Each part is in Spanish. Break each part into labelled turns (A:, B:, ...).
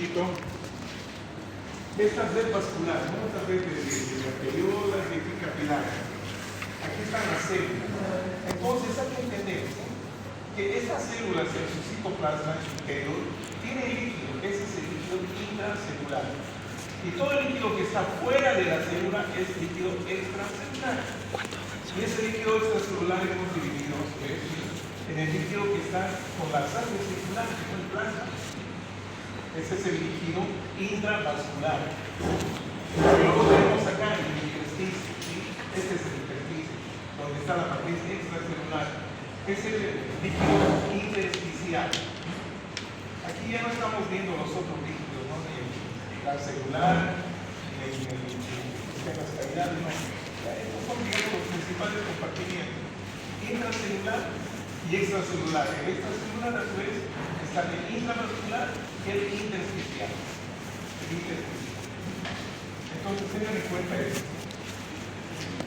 A: poquito. Esta red vascular, ¿no? Esta red de arteriolas y capilares. Aquí están las células. Entonces hay que entender, ¿sí?, que estas células en su citoplasma interior tienen líquido, ese es el líquido intracelular. Y todo el líquido que está fuera de la célula es líquido extracelular. Y ese líquido extracelular hemos dividido en el líquido que está con la sangre circular, que es el plasma. Ese es el líquido intravascular. Y luego tenemos acá el intersticio, ¿sí? Este es el intersticio, donde está la matriz extracelular. Es el líquido intersticial. Aquí ya no estamos viendo los otros líquidos, ¿no? La celular, las cavidades, no. Estos son, digamos, los principales compartimientos: intracelular y extracelular. El extracelular, a su vez, está el intravascular y el intersticial. Entonces, tengan en cuenta esto.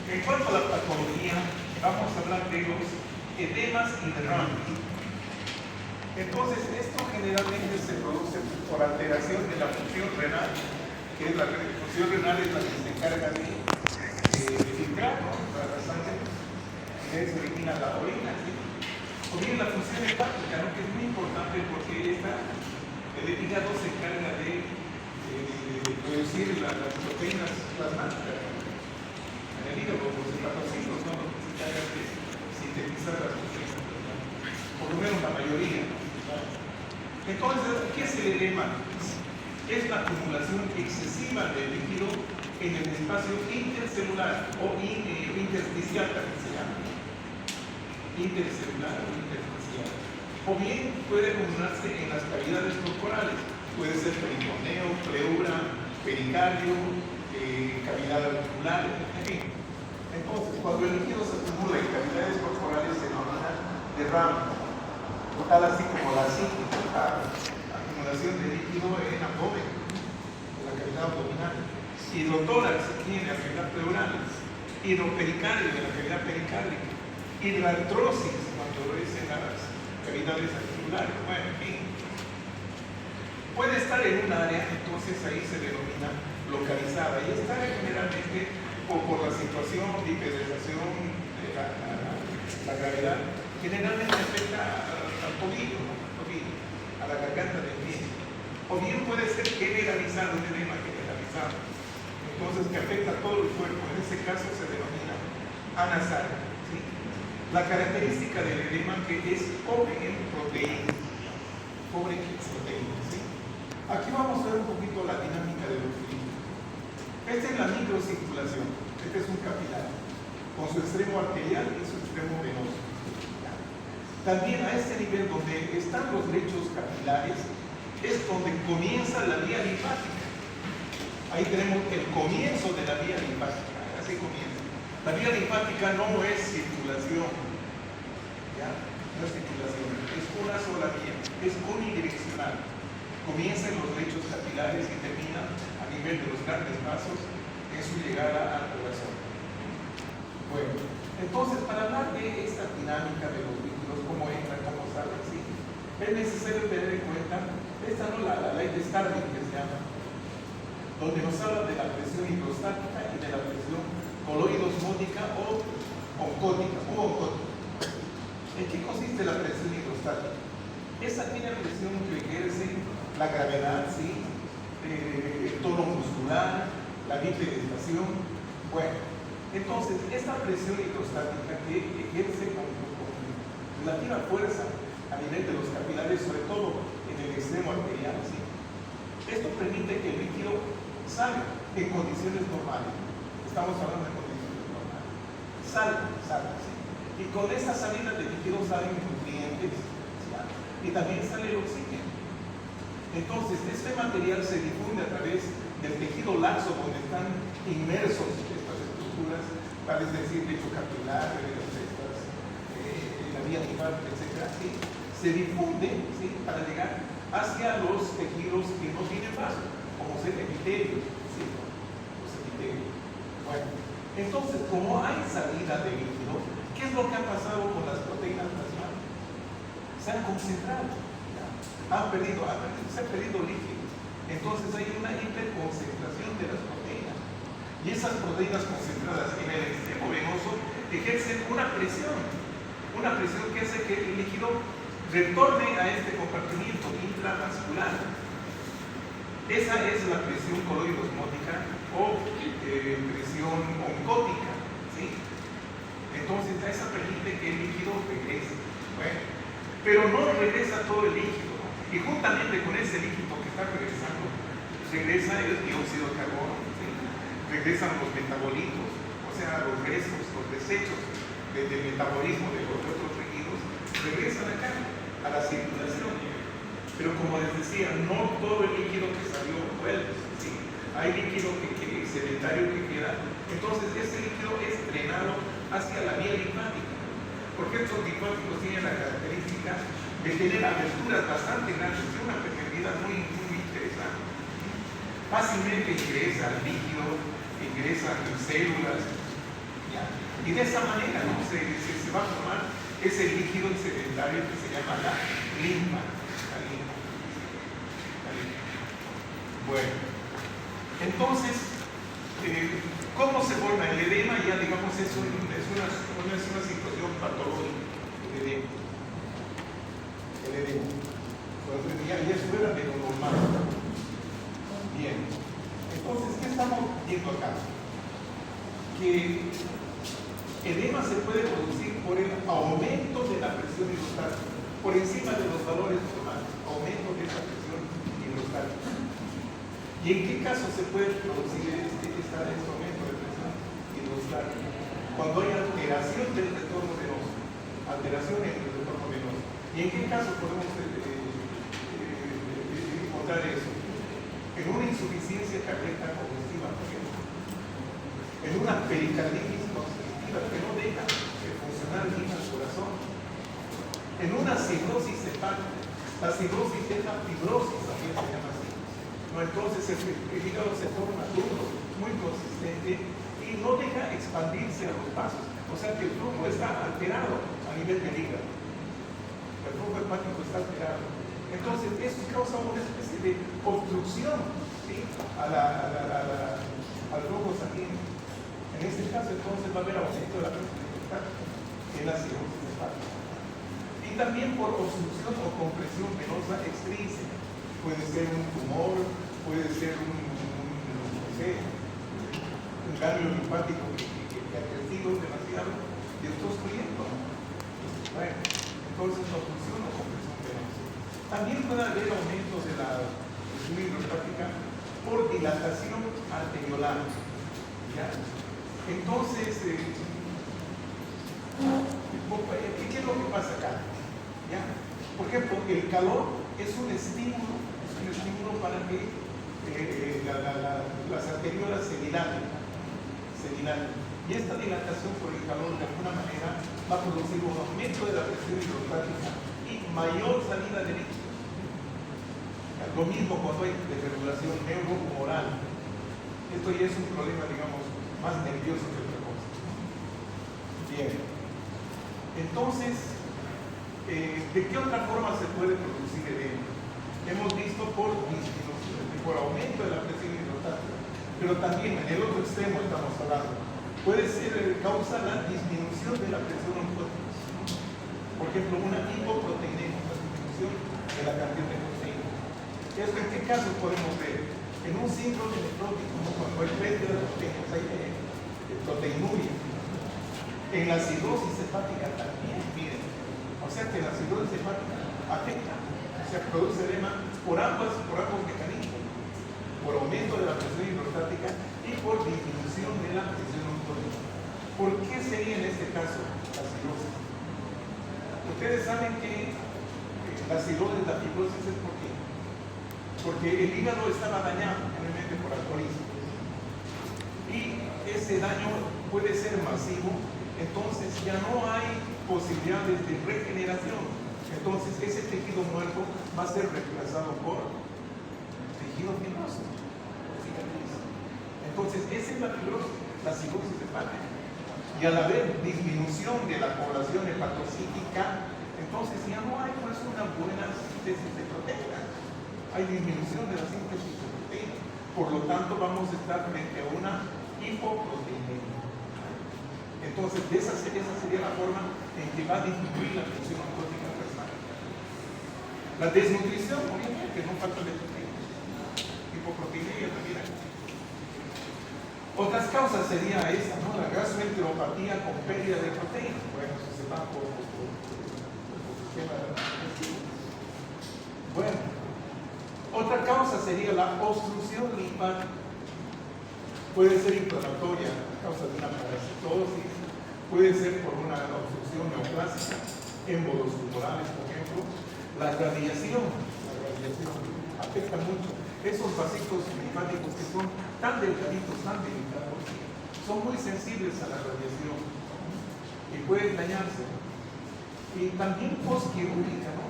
A: En cuanto a la patología, vamos a hablar de los edemas y derrames. Entonces, esto generalmente se produce por alteración de la función renal, que es la función renal es la que se encarga de filtrar, ¿no?, la sangre, y de eso elimina la orina, ¿sí? O bien la función hepática, ¿no?, que es muy importante porque el hígado se encarga de producir las proteínas plasmáticas en el hígado, los hepatocitos son los que se encargan de sintetizar las proteínas plasmáticas, por lo menos la mayoría. Entonces, ¿qué es el edema? Es la acumulación excesiva de líquido en el espacio intercelular o intersticial, también se llama. Intercelular o intersticial. O bien puede acumularse en las cavidades corporales. Puede ser peritoneo, pleura, pericardio, cavidad auricular, en fin. Entonces, cuando el líquido se acumula en cavidades corporales se denomina derrame. Tal así como la acumulación de líquido en abdomen, en la cavidad abdominal, hidrotórax aquí en la cavidad pleural, hidropericardio en la cavidad pericárdica, hidrartrosis cuando es en las cavidades articulares. Bueno, en fin, puede estar en un área, entonces ahí se denomina localizada, y esta área generalmente por la situación de hipertensión, la gravedad, generalmente afecta al tobillo, ¿no?, a la garganta del pie. O bien puede ser generalizado, un edema generalizado, entonces que afecta a todo el cuerpo. En ese caso se denomina anasal, ¿sí? La característica del edema que es pobre en proteínas, ¿sí? Aquí vamos a ver un poquito la dinámica de los fluidos. Esta es la microcirculación, este es un capilar, con su extremo arterial y su extremo venoso. También a este nivel donde están los lechos capilares es donde comienza la vía linfática. Ahí tenemos el comienzo de la vía linfática, así comienza. La vía linfática no es circulación, ¿ya? No es circulación, es una sola vía, es unidireccional. Comienza en los lechos capilares y termina a nivel de los grandes vasos en su llegada al corazón. Bueno, entonces para hablar de esta dinámica de los líquidos, cómo entran, cómo salen, ¿sí?, es necesario tener en cuenta esta, ¿no?, la ley de Starling, que se llama, donde nos habla de la presión hidrostática y de la presión coloidosmótica o oncótica. ¿En qué consiste la presión hidrostática? Es aquella presión que ejerce la gravedad, ¿sí?, el tono muscular, la bipedestación. Bueno, entonces, esta presión hidrostática que ejerce con relativa fuerza a nivel de los capilares, sobre todo en el extremo arterial, ¿sí?, esto permite que el líquido salga en condiciones normales. Estamos hablando de condiciones normales. Salga, ¿sí? Y con esta salida de líquido salen nutrientes, ¿sí?, y también sale el oxígeno. Entonces, este material se difunde a través del tejido laxo donde están inmersos estas estructuras, es decir, lecho capilar, la vía linfática, etc. ¿Sí? Se difunde, ¿sí?, para llegar hacia los tejidos que no tienen vaso, como es el epitelio, ¿sí?, los epitelios. Bueno, entonces, como hay salida de líquido, ¿qué es lo que ha pasado con las proteínas plasmáticas? Se han concentrado, se ha perdido líquido. entonces hay una hiperconcentración de las proteínas. Y esas proteínas concentradas en el extremo venoso ejercen una presión que hace que el líquido retorne a este compartimiento intravascular. Esa es la presión coloidosmótica o presión oncótica, ¿sí? Entonces, esa permite que el líquido regrese. Bueno, pero no regresa todo el líquido, ¿no? Y juntamente con ese líquido que está regresando, regresa el dióxido de carbono, ¿sí? Regresan los metabolitos, o sea, los restos, los desechos del metabolismo de los otros tejidos, regresan acá, a la circulación. Pero como les decía, no todo el líquido que salió vuelve, ¿sí? Hay líquido sedentario que queda. Entonces, este líquido es drenado hacia la vía linfática, porque estos linfáticos tienen la característica de tener aberturas bastante grandes, de una permeabilidad muy interesante. Fácilmente ingresa el líquido, ingresan células, ¿ya? Y de esa manera, ¿no? se va a formar ese líquido sedentario que se llama la linfa. Bueno, entonces, ¿cómo se forma el edema? Ya digamos, es una situación patológica, el edema. Entonces, ya es fuera de lo normal. Bien, entonces, ¿qué estamos viendo acá? Que edema se puede producir por el aumento de la presión hidrostática, por encima de los valores normales, aumento de esa presión hidrostática. ¿Y en qué caso se puede producir este aumento de presión hidrostática? Cuando hay alteración del retorno venoso, alteración en el retorno venoso. ¿Y en qué caso podemos encontrar eso? En una insuficiencia cardíaca congestiva, por ejemplo. En una pericarditis congestiva que no deja de funcionar bien al corazón. En una cirrosis hepática. La cirrosis es la fibrosis, también se llama así. Entonces el hígado se forma duro, muy consistente y no deja expandirse a los vasos. O sea que el flujo está alterado a nivel del hígado. El flujo hepático está alterado. Entonces eso causa una especie de obstrucción, ¿sí? al flujo sanguíneo. En este caso entonces va a haber aumento de la presión hepática en la cirrosis hepática. Y también por obstrucción o compresión venosa extrínseca. Puede ser un tumor, puede ser un ganglio linfático que ha crecido demasiado y está obstruyendo. Bueno, entonces obstrucción o compresión venosa. También puede haber aumentos de la presión hidrostática por dilatación arteriolar. ¿Ya? Entonces, ¿qué es lo que pasa acá? ¿Ya? Por ejemplo, el calor es un estímulo para que las arteriolas se dilaten. Y esta dilatación por el calor de alguna manera va a producir un aumento de la presión hidrostática y mayor salida de líquido. Lo mismo cuando hay desregulación neurohumoral. Esto ya es un problema, digamos, más nervioso que otra cosa. Bien. Entonces, ¿de qué otra forma se puede producir edema? Hemos visto por disminución, por aumento de la presión hidrostática, pero también en el otro extremo estamos hablando. Puede ser causa la disminución de la presión oncótica. Por ejemplo, una hipoproteinemia, la disminución de la cantidad de proteína. ¿Esto en qué casos podemos ver? En un síndrome nefrótico, como cuando hay pérdida de proteínas, hay proteinuria. En la cirrosis hepática también, miren. O sea que la cirrosis hepática afecta. Se produce edema por ambos mecanismos, por aumento de la presión hidrostática y por disminución de la presión oncótica. ¿Por qué sería en este caso la cirrosis? Ustedes saben que la cirrosis, la fibrosis es por qué. Porque el hígado estaba dañado generalmente por alcoholismo. Y ese daño puede ser masivo, entonces ya no hay posibilidades de regeneración. Entonces ese tejido muerto va a ser reemplazado por tejido fibroso, por cicatriz. Entonces esa es la fibrosis, la cirrosis hepática. Y al haber disminución de la población hepatocítica, entonces ya no hay pues una buena síntesis de proteínas. Hay disminución de la síntesis de proteínas. Por lo tanto, vamos a estar frente a una hipoproteinemia. Entonces, esa sería la forma en que va a disminuir la función oncótica plasmática. La desnutrición, obviamente, no falta de proteínas. Hipoproteinemia también hay. Otras causas sería esta, ¿no? La gastroenteropatía con pérdida de proteínas. Bueno, eso se va por sistema digestivo. Bueno, otra causa sería la obstrucción linfática. Puede ser inflamatoria a causa de una parasitosis, puede ser por una obstrucción neoplásica, émbolos tumorales, por ejemplo. La radiación afecta mucho. Esos vasitos linfáticos que son tan delgaditos, tan delicados, son muy sensibles a la radiación y pueden dañarse. Y también postquirúrgica, ¿no?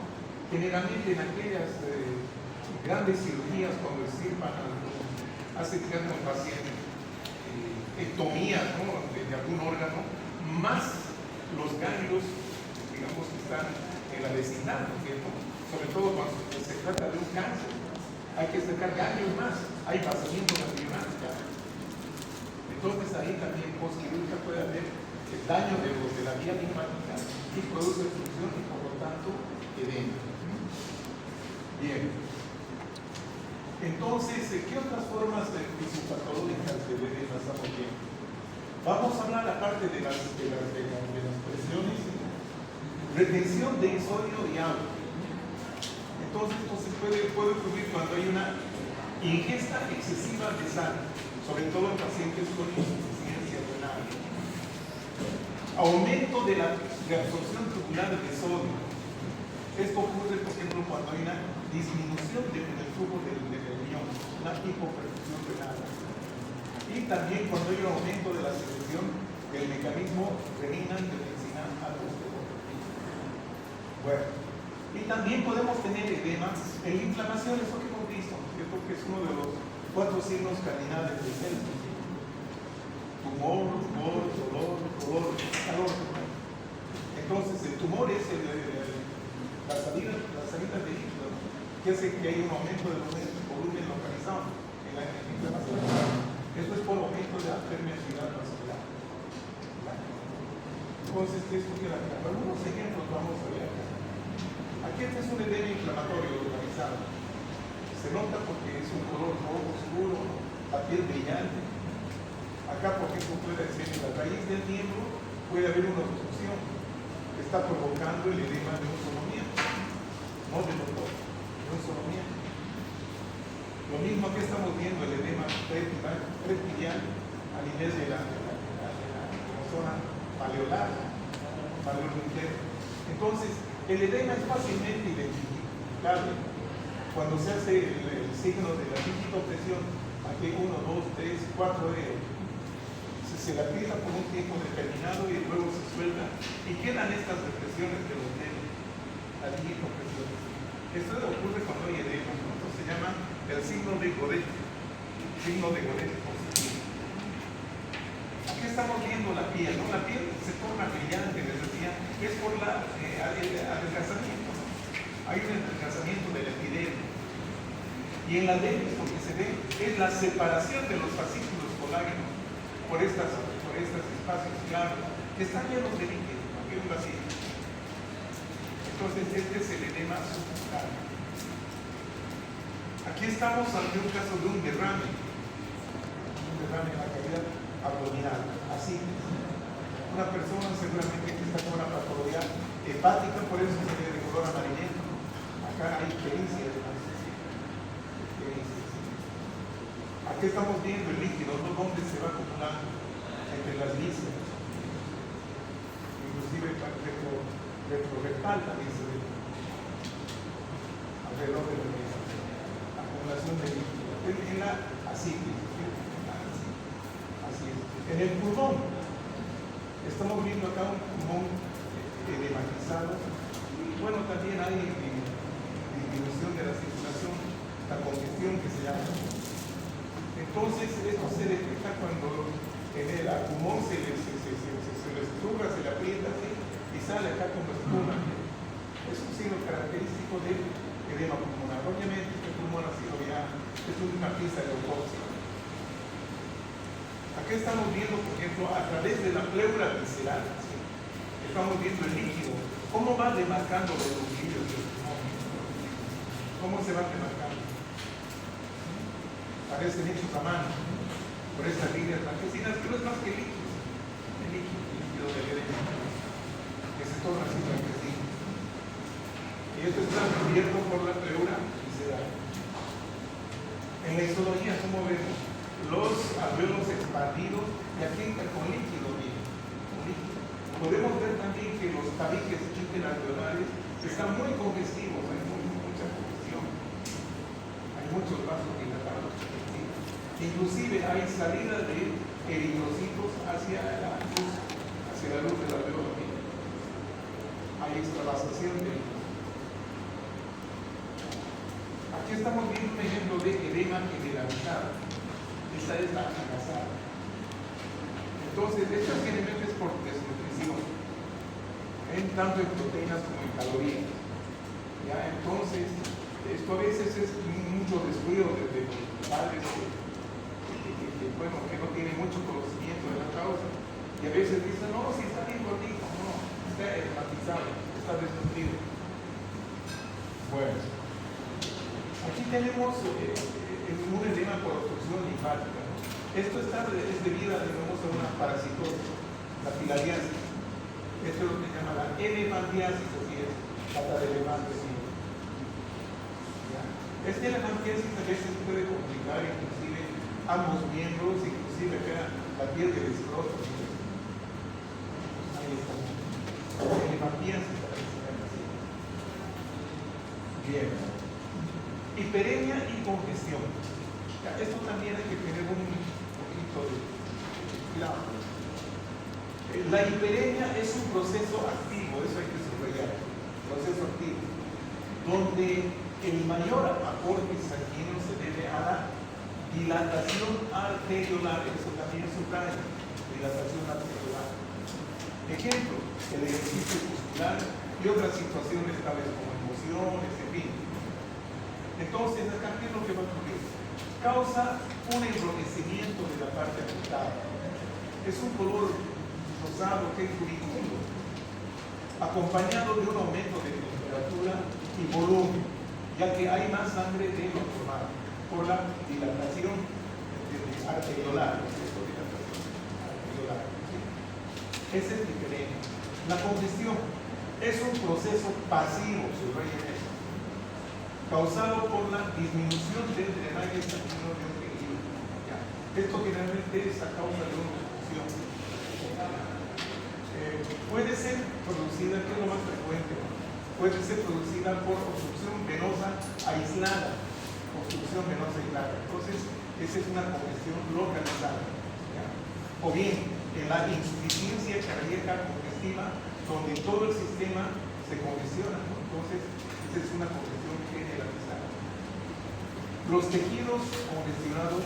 A: Generalmente en aquellas grandes cirugías, cuando extirpan hace que un paciente ectomía, ¿no? de algún órgano, más los ganglios, digamos, que están en la vecindad, ¿no? Sobre todo cuando se trata de un cáncer. Hay que sacar ganglios más, hay vaciamiento ganglionar. Entonces ahí también postquirúrgica puede haber el daño de la vía linfática y produce obstrucción y por lo tanto edema. Bien. Entonces, ¿qué otras formas fisiopatológicas de edema estamos viendo? Vamos a hablar aparte de las presiones, retención de sodio y agua. Entonces, esto se puede ocurrir cuando hay una ingesta excesiva de sal, sobre todo en pacientes con insuficiencia renal. Aumento de la reabsorción tubular de sodio. Esto ocurre, por ejemplo, cuando hay una disminución del flujo del riñón, una hipoperfusión renal. Y también cuando hay un aumento de la secreción del mecanismo renina-angiotensina-aldosterona. Bueno, y también podemos tener edema en la inflamación, eso que hemos visto, ¿cierto? Que es uno de los 4 signos cardinales del sepsis. Tumor, dolor, calor. Entonces, el tumor es la salida de líquido, que hace que haya un aumento del volumen localizado en la inflamación. Esto es por aumento de la permeabilidad vascular. Entonces, esto queda claro. Algunos ejemplos vamos a ver acá. Aquí este es un edema inflamatorio localizado. Se nota porque es un color rojo oscuro, la piel brillante. Acá, por ejemplo, puede ser en la raíz del miembro, puede haber una obstrucción que está provocando el edema de un solo miembro, no de los dos, de un solo miembro. Lo mismo que estamos viendo, el edema prepiliar a nivel de la zona paleolar, paleointerna. Entonces, el edema es fácilmente identificable. Cuando se hace el signo de la digitopresión, aquí 1, 2, 3, 4 dedos, se la aprieta por un tiempo determinado y luego se suelta y quedan estas depresiones de los dedos, la digitopresión. Esto ocurre cuando hay edema, ¿no? Esto se llama el signo de Godet positivo. Aquí estamos viendo la piel, ¿no? La piel se torna brillante, les decía, es por el adelgazamiento, ¿no? Hay un adelgazamiento del epidermo. Y en la dermis, lo que se ve es la separación de los fascículos colágenos por estos espacios claros que están llenos de líquido, aquí hay un vacío. Entonces, este es el edema subcutáneo. Aquí estamos ante un caso de un derrame en la cavidad abdominal, así. Una persona seguramente que está con una patología hepática, por eso se ve de color amarillento. Acá hay pericia además. Aquí estamos viendo el líquido, ¿no? Donde se va acumulando entre las vísceras. Inclusive retrorectal también se ve alrededor de la víscera. Acumulación de líquido. Así es. En el pulmón, estamos viendo acá un pulmón edematizado. Y bueno, también hay disminución de la circulación, la congestión que se llama. Entonces, esto se detecta cuando en el pulmón se le estruja, se le aprieta así, y sale acá como espuma. Es un signo característico del edema pulmonar. Obviamente, este pulmón ha sido ya Es una pista de autopsia. Aquí estamos viendo, por ejemplo, a través de la pleura visceral, ¿sí? Estamos viendo el líquido, cómo va demarcando los líquidos del pulmón, cómo se va demarcando. Parecen hechos a mano, por estas líneas blanquecinas, pero es más que líquido, el líquido de edema, que se torna así blanquecino. Y esto está cubierto por la pleura visceral. En la histología, ¿cómo vemos? Los alvéolos expandidos, y aquí con líquido, miren, con líquido. Podemos ver también que los tabiques interalveolares están muy congestivos, hay mucha congestión, hay muchos vasos dilatados. Inclusive hay salida de eritrocitos hacia la luz del alveolo. Hay extravasación de líquido. Aquí estamos viendo un ejemplo de edema generalizado. Esta es la agasada. Entonces, esto generalmente es por desnutrición, tanto en proteínas como en calorías. ¿Ya? Entonces, esto a veces es mucho descuido desde los padres que no tienen mucho conocimiento de la causa. Y a veces dicen, no, si está bien gordito, no, está edematizado, está desnutrido. Bueno, aquí tenemos un edema por obstrucción linfática, ¿no? Esto es debido a una parasitosis, la filariasis. Esto es lo que se llama la elefantiasis, así es, pata de elefante. ¿Sí? Esta elefantiasis a veces puede complicar inclusive ambos miembros, inclusive acá la piel del escroto. Ahí está. Elefantiasis, para que se vean así. Bien. Hiperemia y congestión. Esto también hay que tener un poquito de cuidado. La hiperemia es un proceso activo, eso hay que subrayar, proceso activo, donde el mayor aporte sanguíneo se debe a la dilatación arteriolar, eso también subraya, dilatación arteriolar. Ejemplo, el ejercicio muscular y otras situaciones tales como emociones, en fin. Entonces, acá, ¿qué es lo que va a ocurrir? Causa un enrojecimiento de la parte afectada. Es un color rosado que es furibundo, acompañado de un aumento de temperatura y volumen, ya que hay más sangre de lo normal por la dilatación arteriolar. Ese es diferente. La congestión es un proceso pasivo, subrayen eso, causado por la disminución del drenaje sanguíneo de un tejido. Esto generalmente es a causa de una obstrucción. Puede ser producida, que es lo más frecuente, puede ser producida por obstrucción venosa aislada. Obstrucción venosa aislada. Entonces, esa es una congestión localizada. ¿Ya? O bien, en la insuficiencia cardíaca congestiva, donde todo el sistema se congestiona, ¿no? Entonces, esa es una congestión generalizada. Los tejidos congestionados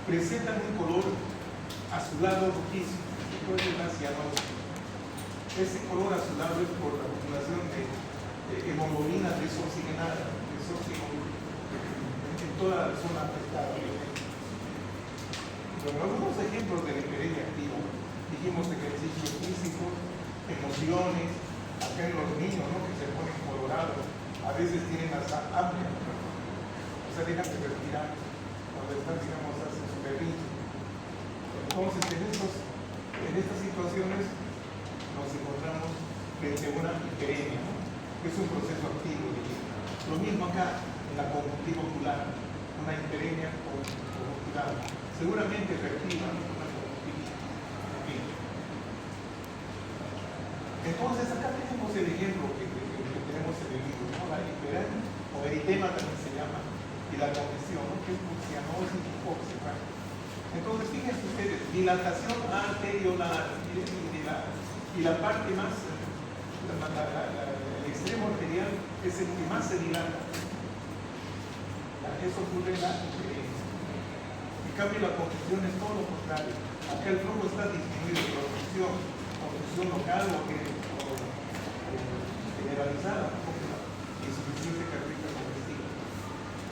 A: presentan un color azulado rojizo, entonces la cianosis. Ese color azulado es por la acumulación de hemoglobina desoxigenada, en toda la zona afectada. Bueno, algunos ejemplos de la hiperemia activa. Dijimos ejercicios físicos, emociones, acá en los niños, ¿no? Que se ponen colorados, a veces tienen hasta hambre, ¿no? O sea, dejan de respirar cuando están, digamos, hacen su berrinche. Entonces, en estas situaciones nos encontramos frente a una hiperemia, ¿no? Es un proceso activo. Lo mismo acá, en la conjuntiva ocular, una hiperemia conjuntival, seguramente reactiva, ¿no? Una conjuntivitis. Entonces, acá tenemos el ejemplo que tenemos en el libro, ¿no? La hiperemia, o eritema también se llama, y la congestión, ¿no? Que es cianosis hipóxica. Entonces, fíjense ustedes, dilatación arteriolar, y la parte más, el extremo arterial es el que más se dilata. Eso ocurre en la hiperemia. En cambio, la congestión es todo lo contrario. Acá el flujo está disminuido por obstrucción local o generalizada, porque la insuficiencia cardíaca congestiva.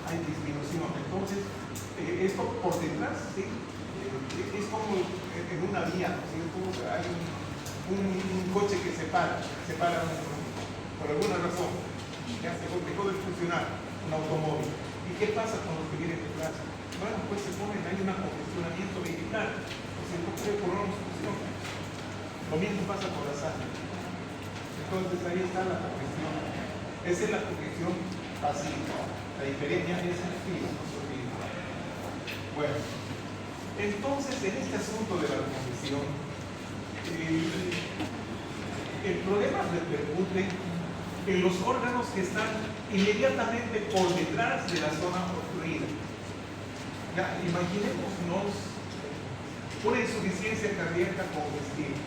A: Hay disminución. Entonces, esto por detrás, ¿sí? Es como en una vía, ¿sí? Hay un coche que se para por alguna razón, ya se dejó de funcionar un automóvil. ¿Y qué pasa con los que vienen detrás? Bueno, pues se ponen, hay un congestionamiento vehicular, o sea, no puede por una obstrucción. Lo mismo pasa con la sangre. Entonces ahí está la congestión. Esa es la congestión pacífica. La diferencia es el filo, no se olvide. Bueno, entonces en este asunto de la congestión, el problema repercute en los órganos que están inmediatamente por detrás de la zona obstruida. Ya, imaginémonos una insuficiencia cardíaca congestiva.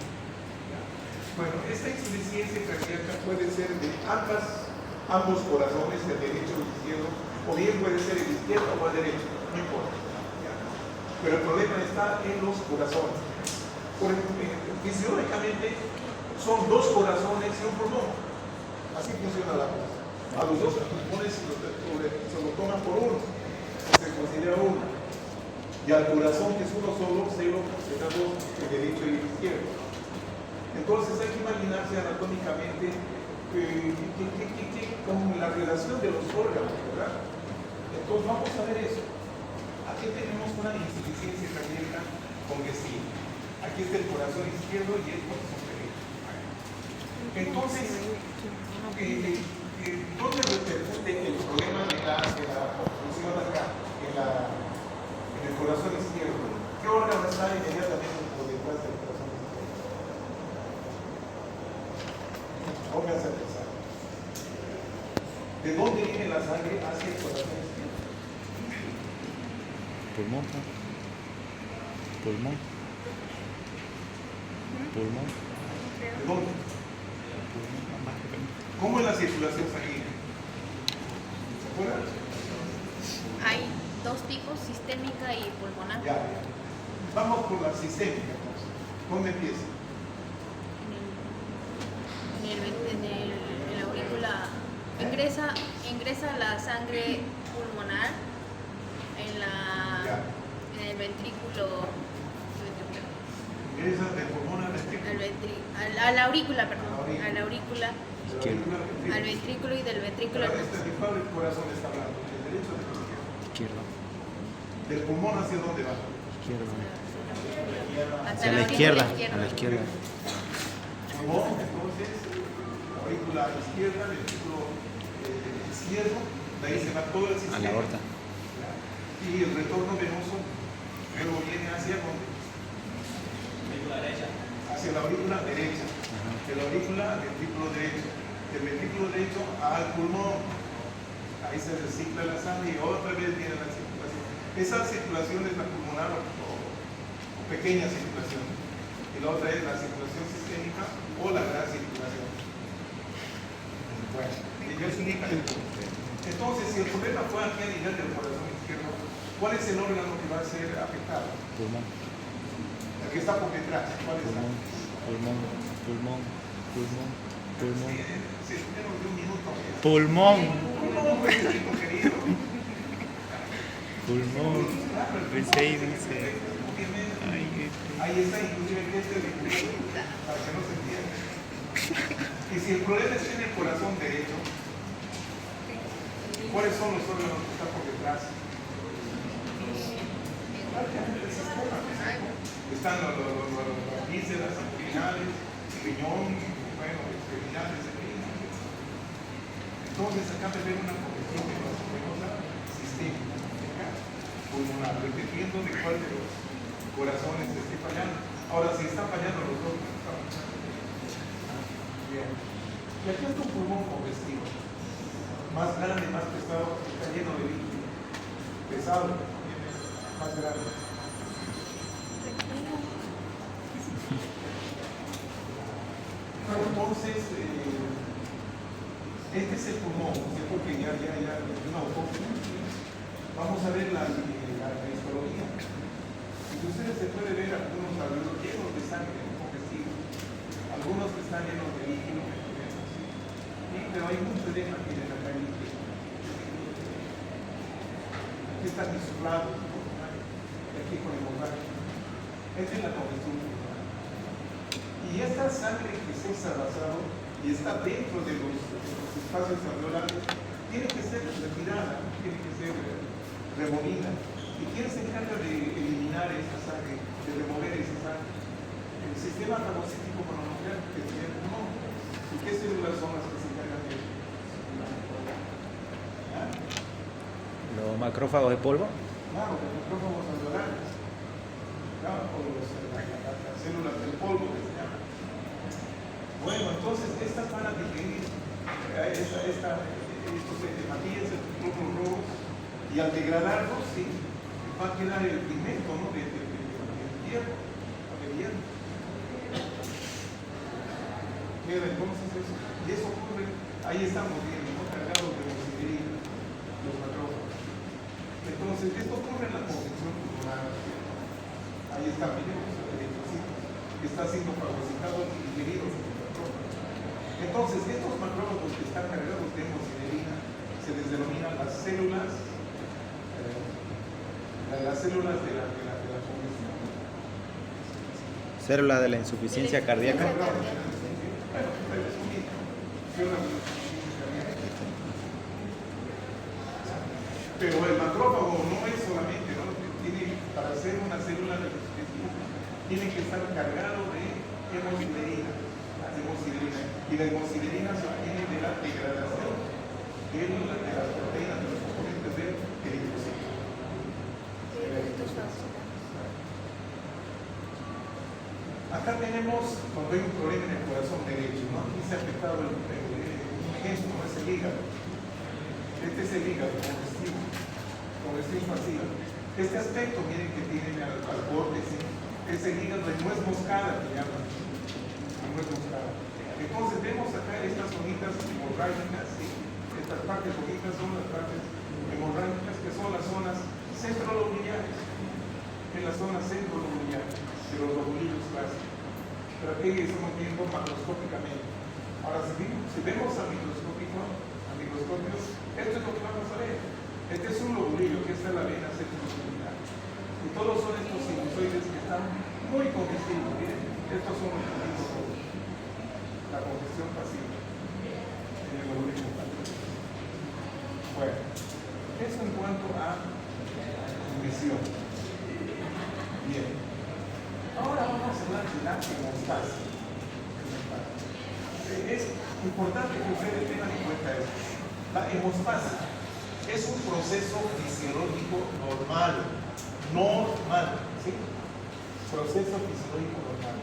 A: Bueno, esta insuficiencia cardíaca puede ser de ambos corazones, el derecho o el izquierdo, o bien puede ser el izquierdo o el derecho, no importa. ¿Ya? Pero el problema está en los corazones. Fisiológicamente son dos corazones y un pulmón. Así funciona la cosa. A los dos pulmones se lo toman por uno, se considera uno. Y al corazón, que es uno solo, se lo considera dos, el derecho y el izquierdo. Entonces hay que imaginarse anatómicamente con la relación de los órganos, ¿verdad? Entonces vamos a ver eso. Aquí tenemos una insuficiencia cardíaca congestiva. Aquí está el corazón izquierdo y el corazón derecho. Entonces, ¿dónde repercute el problema de la obstrucción acá, en el corazón izquierdo? ¿Qué órgano está inmediatamente por detrás del corazón izquierdo? Pónganse a pensar. ¿De dónde viene la sangre hacia el corazón izquierdo?
B: Pulmón. Pulmón. Pulmón.
A: ¿De dónde? ¿Cómo es la circulación sanguínea? ¿Se acuerdan?
C: Hay dos tipos, sistémica y pulmonar.
A: Ya. Vamos por la sistémica. ¿Dónde empieza?
C: En la aurícula ingresa la sangre pulmonar en el ventrículo.
A: Ingresa del pulmón al ventrículo.
C: A la aurícula, perdón. A la aurícula,
A: Izquierda.
C: al ventrículo y del ventrículo.
A: ¿De cuál corazón está hablando? ¿Del derecho o del izquierdo?
B: Izquierda.
A: ¿Del pulmón hacia dónde va?
B: Izquierda.
C: Hasta
B: Hacia la
C: aurícula
B: izquierda. A la izquierda.
A: Pulmón, entonces, la aurícula izquierda, el ventrículo izquierdo, de ahí se va todo el sistema.
B: A la aorta.
A: Y el retorno venoso luego viene hacia dónde? Hacia la aurícula derecha. De la aurícula al ventrículo derecho. Del ventrículo derecho al pulmón. Ahí se recicla la sangre y otra vez viene la circulación. Esa circulación es la pulmonar o pequeña circulación. Y la otra es la circulación sistémica o la gran circulación. Bueno, ellos indican el punto. Entonces, si el problema fue aquí a nivel del corazón izquierdo, ¿cuál es el órgano que va a ser afectado?
B: Pulmón.
A: El que está por detrás. ¿Cuál es?
B: Pulmón. Pulmón. Pulmón. Pulmón.
A: Sí, menos de un minuto.
B: Pulmón.
A: Pulmón, pues, hijo querido.
B: Pulmón. Ahí dice.
A: Ahí está, inclusive que este de para que no se entienda. Y si el problema está en el corazón derecho, ¿cuáles son los órganos que están por detrás? El sistema. Están las vísceras abdominales, riñón, bueno, extremidades, entonces acá te ven una congestión venosa sistémica, pulmonar, dependiendo de cuál de los corazones esté fallando. Ahora, si están fallando los dos, bien. Y aquí está un pulmón congestivo, más grande, más pesado, está lleno de líquido, pesado, más grande. Entonces, este es el pulmón, porque ya una autópsia. Vamos a ver la histología. Y ustedes se puede ver algunos alveolos llenos de sangre congestiva, algunos que están llenos de líquido, pero hay mucho edema que tienen acá en líquido. Aquí están insuflados, que con hemorragia. Esta es la congestión pulmonar. Y esta sangre que se ha basado y está dentro de los espacios alveolares tiene que ser retirada, tiene que ser removida. ¿Y quién se encarga de eliminar esa sangre, de remover esa sangre? El sistema fagocítico mononuclear que tiene el pulmón. ¿Y qué células son las que se encargan de eso? ¿Ah?
B: Los macrófagos de polvo.
A: Claro, los macrófagos alveolares. Claro, o las células del polvo que se llaman. Bueno, entonces estas van a digerir estos hematíes, estos glóbulos rojos, y al degradarlos, sí, va a quedar el pigmento, ¿no? del hierro, abeliano. Mira, entonces eso, y eso ocurre, ahí estamos viendo, ¿no? Cargados de hemosidina, los macrófagos. Entonces, esto ocurre en la congestión pulmonar. Ahí está, miremos el eritrocito, que está siendo fagocitado y digerido por los macrófagos. Entonces, estos macrófagos que están cargados de hemosidina se les denominan las células de la congestión.
B: Célula de la insuficiencia cardíaca.
A: Bueno, es un mito. Células de la insuficiencia cardíaca. Pero el macrófago no es solamente, ¿no? Para ser una célula de insuficiencia, tiene que estar cargado de hemosiderina. Y la hemosiderina se obtiene de la degradación de las proteínas, de los componentes del eritrocito. Acá tenemos cuando hay un problema en el corazón derecho, ¿no? Aquí se ha afectado un ejemplo, es el hígado. Este es el hígado, congestión pasiva. Este aspecto, miren que tiene al borde, ¿sí? Es el hígado de nuez moscada, que llaman. Nuez moscada. Entonces vemos acá estas zonitas hemorrágicas, ¿sí? Estas partes bonitas son las partes hemorrágicas, que son las zonas centrolobuliares. En la zona centrolobuliar de los lobulillos clásicos. Pero aquí estamos viendo macroscópicamente. Ahora, si vemos al microscopio, esto es lo que vamos a ver. Este es un lobulillo, que es la vena centrolobular. Y todos son estos sinusoides que están muy congestivos. Miren, estos son los lobulillos rojos. La congestión pasiva en el lobulillo. Bueno, eso en cuanto a congestión. Bien. Ahora vamos a hablar de la hemostasia. Es importante que ustedes tengan en cuenta esto. La hemostasia es un proceso fisiológico normal, ¿sí? Proceso fisiológico normal,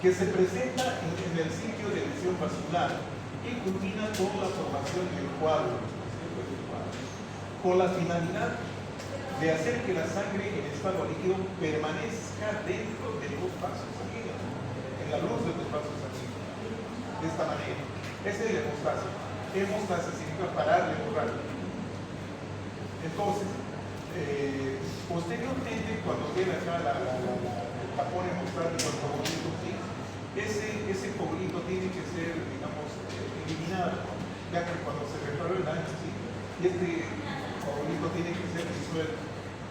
A: que se presenta en el sitio de lesión vascular y culmina con la formación del coágulo, con la finalidad de hacer que la sangre en estado líquido permanezca dentro de los vasos sanguíneos, en la luz de los vasos sanguíneos. De esta manera. Esa es la hemostasia. Hemostasia significa parar la hemorragia. Entonces, posteriormente, cuando queda acá el tapón hemostático, el coagulito, ¿sí? ese coagulito tiene que ser, digamos, eliminado, ya que cuando se reparó el daño, ¿sí? Y este coagulito tiene que ser disuelto.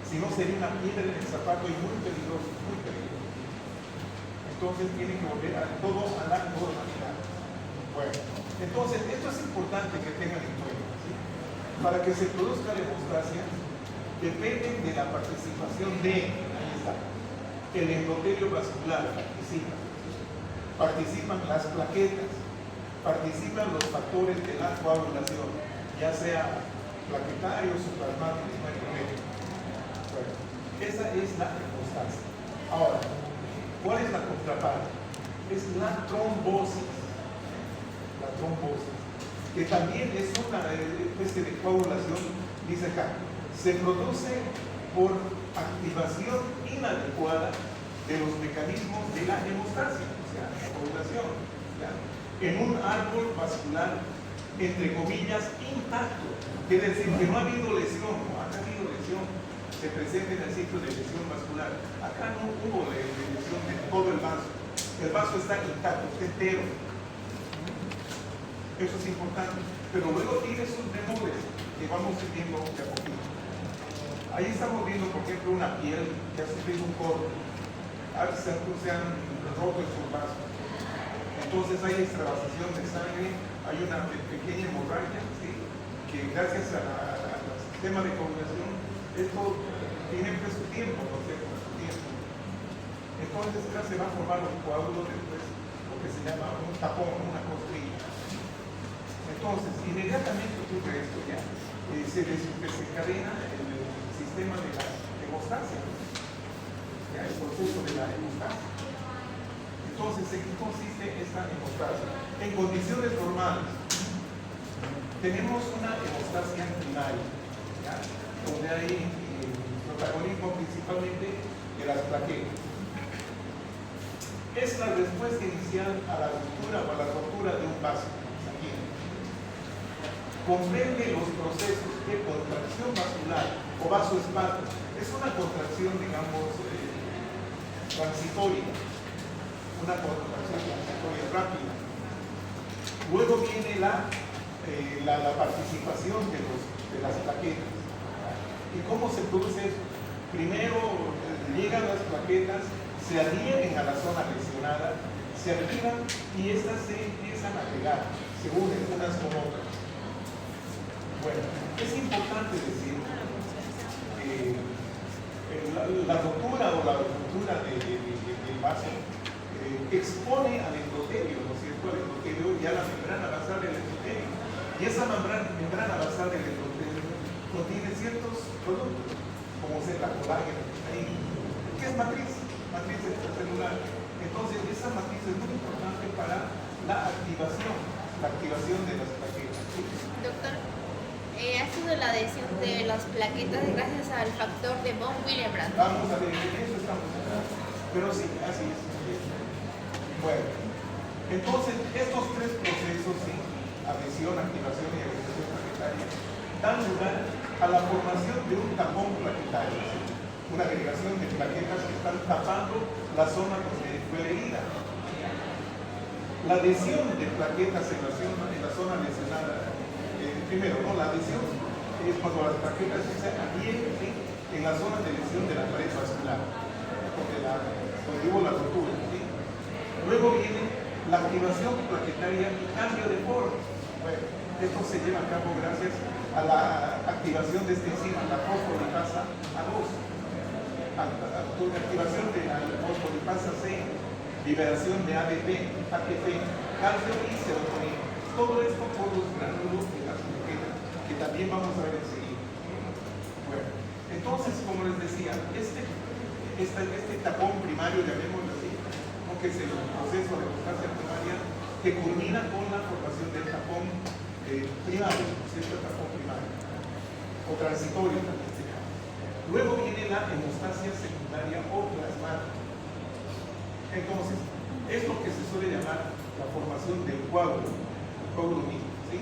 A: Si no, sería una piedra en el zapato y muy peligroso, muy peligroso. Entonces tiene que volver a todo a la normalidad. Bueno, entonces esto es importante que tengan en cuenta, ¿sí? Para que se produzca la hemostasia, depende de la participación de, ahí está, el endotelio vascular, participan las plaquetas, participan los factores de la coagulación, ya sea plaquetarios o plasmáticos, no hay problema. Bueno, esa es la hemostasia. Ahora, ¿cuál es la contraparte? Es la trombosis. La trombosis, que también es una especie de coagulación, dice acá, se produce por activación inadecuada de los mecanismos de la hemostasia, o sea, la coagulación, ¿ya? En un árbol vascular, entre comillas, intacto. Quiere decir que no ha habido lesión, no ha habido lesión, se presenta en el sitio de lesión vascular. Acá no hubo lesión de todo el vaso está intacto, está entero. Eso es importante, pero luego tiene sus bemoles que vamos viendo de a poquito. Ahí estamos viendo, por ejemplo, una piel que ha sufrido un corte, se han roto estos vasos. Entonces hay extravasación de sangre, hay una pequeña hemorragia, ¿sí? Que gracias al sistema de coagulación, esto tiene pues su tiempo, ¿no es cierto? Su tiempo. Entonces ya se va a formar un coágulo después, lo que se llama un tapón, una costrilla. Entonces, inmediatamente ocurre esto ya, se desencadena el sistema de la hemostasia, ya el proceso de la hemostasia. Entonces, ¿en qué consiste esta hemostasia? En condiciones normales, tenemos una hemostasia primaria, ¿ya? Donde hay protagonismo principalmente de las plaquetas. Es la respuesta inicial a la ruptura o a la rotura de un vaso sanguíneo. Comprende los procesos de contracción vascular o vasoespasmo. Es una contracción, digamos, transitoria. Una contracción transitoria rápida. Luego viene la participación de las plaquetas. ¿Y cómo se produce eso? Primero llegan las plaquetas, se adhieren a la zona lesionada, se activan y estas se empiezan a pegar, se unen unas con otras. Bueno, es importante decir que la rotura o la ruptura del vaso expone al endotelio, ¿no es cierto? Al endotelio y a la membrana basal del endotelio. Y esa membrana basal del endotelio contiene ciertos productos, como la colágeno, que es matriz extracelular. Entonces, esa matriz es muy importante para la activación de las plaquetas. ¿Sí?
C: Doctor, ha sido la adhesión de las plaquetas gracias al factor de von Willebrand.
A: Vamos a ver, en eso estamos hablando. Pero sí, así es. Bueno, entonces, estos tres procesos, ¿sí? Adhesión, activación y agregación plaquetaria, dan lugar a la formación de un tapón plaquetario, ¿sí? Una agregación de plaquetas que están tapando la zona donde fue la herida. La adhesión de plaquetas en la zona lesionada, primero, ¿no? La adhesión es cuando las plaquetas se adhieren, ¿sí? En la zona de lesión de la pared vascular, donde hubo la rotura, ¿sí? Luego viene la activación plaquetaria y cambio de forma. Bueno, esto se lleva a cabo gracias a la activación de esta enzima, la fosfolipasa A2. Activación de la fosfolipasa C, liberación de ADP, ATP, calcio y serotonina. Todo esto por los gránulos de las plaquetas, que también vamos a ver enseguida. Bueno, entonces, como les decía, este tapón primario, llamémoslo así, que es el proceso de hemostasia primaria, que culmina con la formación del tapón primario, ¿cierto? El tapón primario, o transitorio también se llama. Luego viene la hemostasia secundaria o plasmática. Entonces, es lo que se suele llamar la formación del coágulo, el coágulo mismo, ¿sí?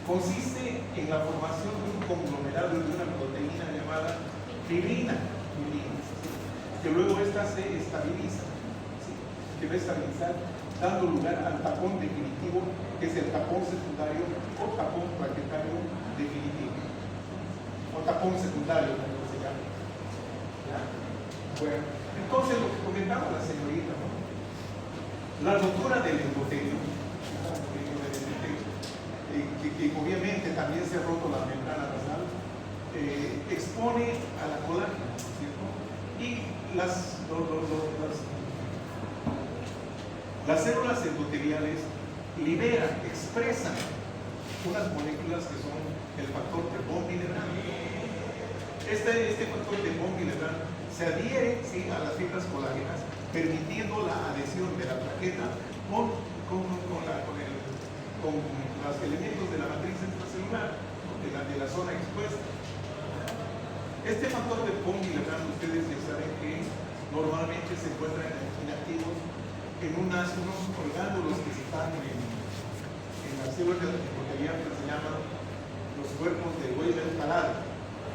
A: Consiste en la formación de un conglomerado de una proteína llamada fibrina, ¿sí? Que luego esta se estabiliza, ¿sí? Que va a estabilizar, dando lugar al tapón definitivo, que es el tapón secundario o tapón plaquetario definitivo, o tapón secundario, como se llama. ¿Ya? Bueno, entonces lo que comentaba la señorita, ¿no? La rotura del endotelio, que obviamente también se ha roto la membrana basal, expone a la colágena, ¿cierto? Y las células endoteliales liberan, expresan unas moléculas que son el factor de von Willebrand. Este factor de von Willebrand se adhiere, ¿sí? A las fibras colágenas, permitiendo la adhesión de la plaqueta con los elementos de la matriz extracelular, de la zona expuesta. Este factor de von Willebrand, ustedes ya saben que normalmente se encuentran inactivos en unos orgánulos que están en las células endoteliales, que se llaman los cuerpos de Weber-Palade.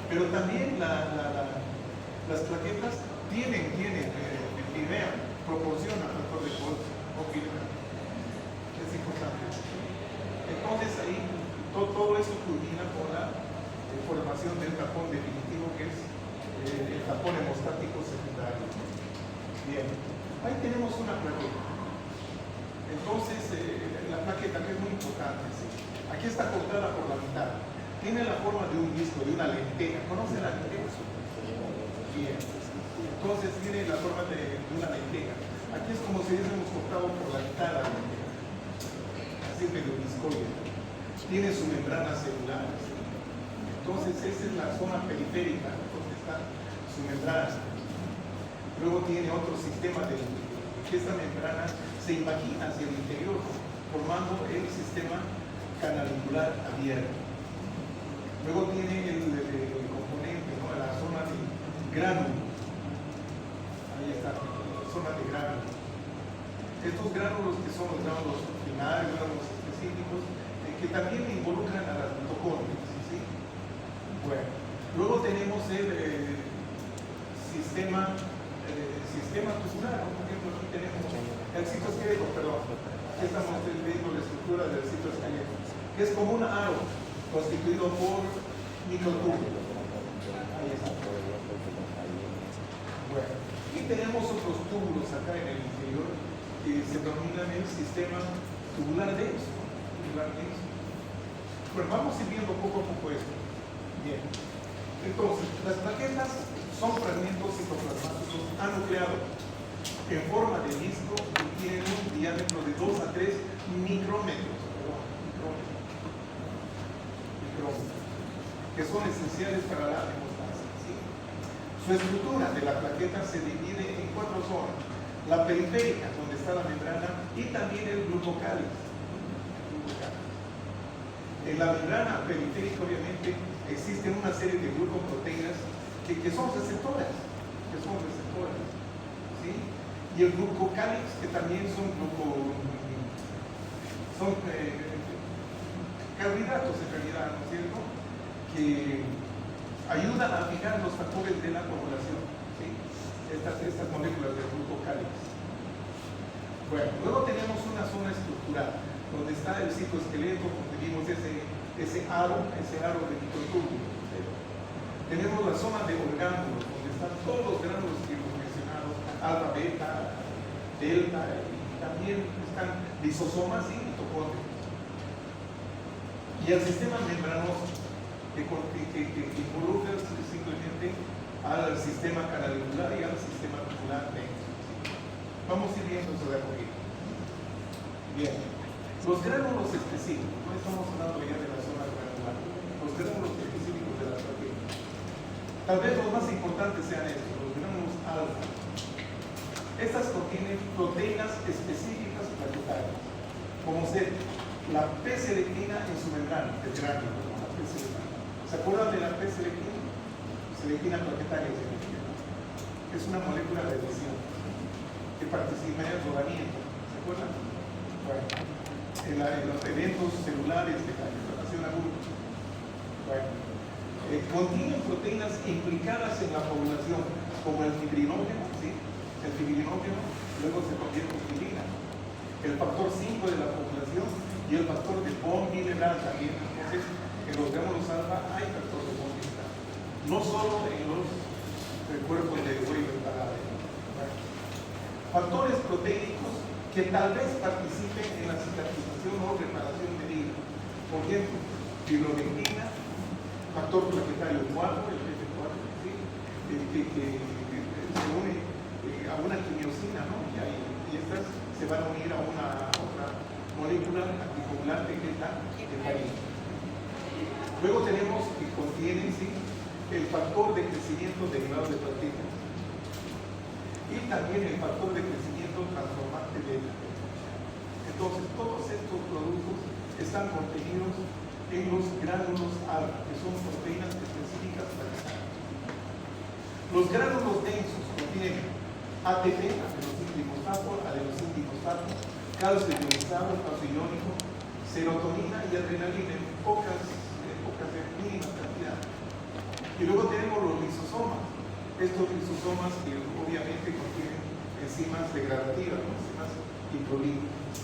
A: Pero también las plaquetas proporcionan factor de von Willebrand. Es importante. Entonces ahí todo esto culmina con la formación del tapón definitivo, que es el tapón hemostático secundario. Bien, ahí tenemos una plaqueta. Entonces, la plaqueta, que es muy importante, ¿sí? Aquí está cortada por la mitad. Tiene la forma de un disco, de una lenteja. ¿Conocen la lenteja? Bien. Entonces tiene la forma de una lenteja. Aquí es como si hubiésemos cortado por la mitad la lenteja. Así medio discoide. Tiene su membrana celular. ¿Sí? Entonces esa es la zona periférica, donde está su membrana. Luego tiene otro sistema de que esta membrana se imagina hacia el interior, formando el sistema canalicular abierto. Luego tiene el componente, ¿no? La zona de gránulo. Ahí está, la zona de gránulo. Estos gránulos que son los gránulos primarios, gránulos específicos, que también involucran a las mitocondrias. ¿Sí? Bueno, luego tenemos el sistema tubular, ¿no? Por ejemplo, aquí tenemos el citoesqueleto, perdón. Aquí estamos viendo la estructura del citoesqueleto, que es como un aro constituido por microtúbulos. Ahí está. Bueno, y tenemos otros túbulos acá en el interior que se denominan el sistema tubular denso. Bueno, vamos a ir viendo poco a poco esto. Bien. Entonces, las plaquetas son fragmentos citoplasmáticos anucleados en forma de disco y tienen un diámetro de 2 a 3 micrómetros, que son esenciales para la hemostasia. ¿Sí? Su estructura de la plaqueta se divide en 4 zonas: la periférica, donde está la membrana, y también el glucocáliz. En la membrana periférica, obviamente, existen una serie de glucoproteínas que son receptoras, ¿sí? Y el glucocáliz, que también son carbohidratos en realidad, ¿no es cierto?, que ayudan a fijar los factores de la coagulación, ¿sí? Estas moléculas del glucocáliz. Bueno, luego tenemos una zona estructural, donde está el citoesqueleto, donde vimos ese aro de microtúbulos. Tenemos la zona de orgánulos, donde están todos los gránulos que hemos mencionado, alfa, beta, delta, y también están lisosomas y mitocondrias. Y el sistema membranoso, que involucra simplemente al sistema canalicular y al sistema tubular denso. Vamos a ir viendo eso de a poquito. Bien. Los gránulos específicos, no estamos hablando ya de la zona granular, los gránulos específicos de la plaqueta. Tal vez los más importantes sean estos, los gránulos alfa. Estas contienen proteínas específicas plaquetarias, como ser la P-selectina en su membrana, el gránulo, ¿no? La P-selectina. ¿Se acuerdan de la P-selectina? Selectina plaquetaria, es una molécula de adhesión que participa en el rodamiento. ¿Se acuerdan? Bueno, en los eventos celulares de la inflamación aguda. Bueno, contienen proteínas implicadas en la población, como el fibrinógeno, ¿sí? El fibrinógeno luego se convierte en fibrina, el factor 5 de la población y el factor de von Willebrand también. Entonces, en los gránulos alfa hay factor de von Willebrand, no solo en los cuerpos de Weyl-Parade. Bueno, factores proteínicos que tal vez participen en la cicatrización o reparación del hígado. Por ejemplo, fibronectina, factor plaquetario 4, el F4, ¿sí? que se une a una quimiosina, ¿no? Y estas se van a unir a una otra molécula anticoagulante que es la heparina. Luego tenemos que contienen, ¿sí?, el factor de crecimiento derivado de plaquetas y también el factor de crecimiento transformante beta. Entonces, todos estos productos están contenidos en los gránulos alfa, que son proteínas específicas plaquetarias. Los gránulos densos contienen ATP, adenosín-trifosfato, calcio ionizado, calcio iónico, serotonina y adrenalina en pocas mínimas cantidades. Y luego tenemos los lisosomas. Estos lisosomas que obviamente contienen enzimas degradativas, enzimas hidrolíticas.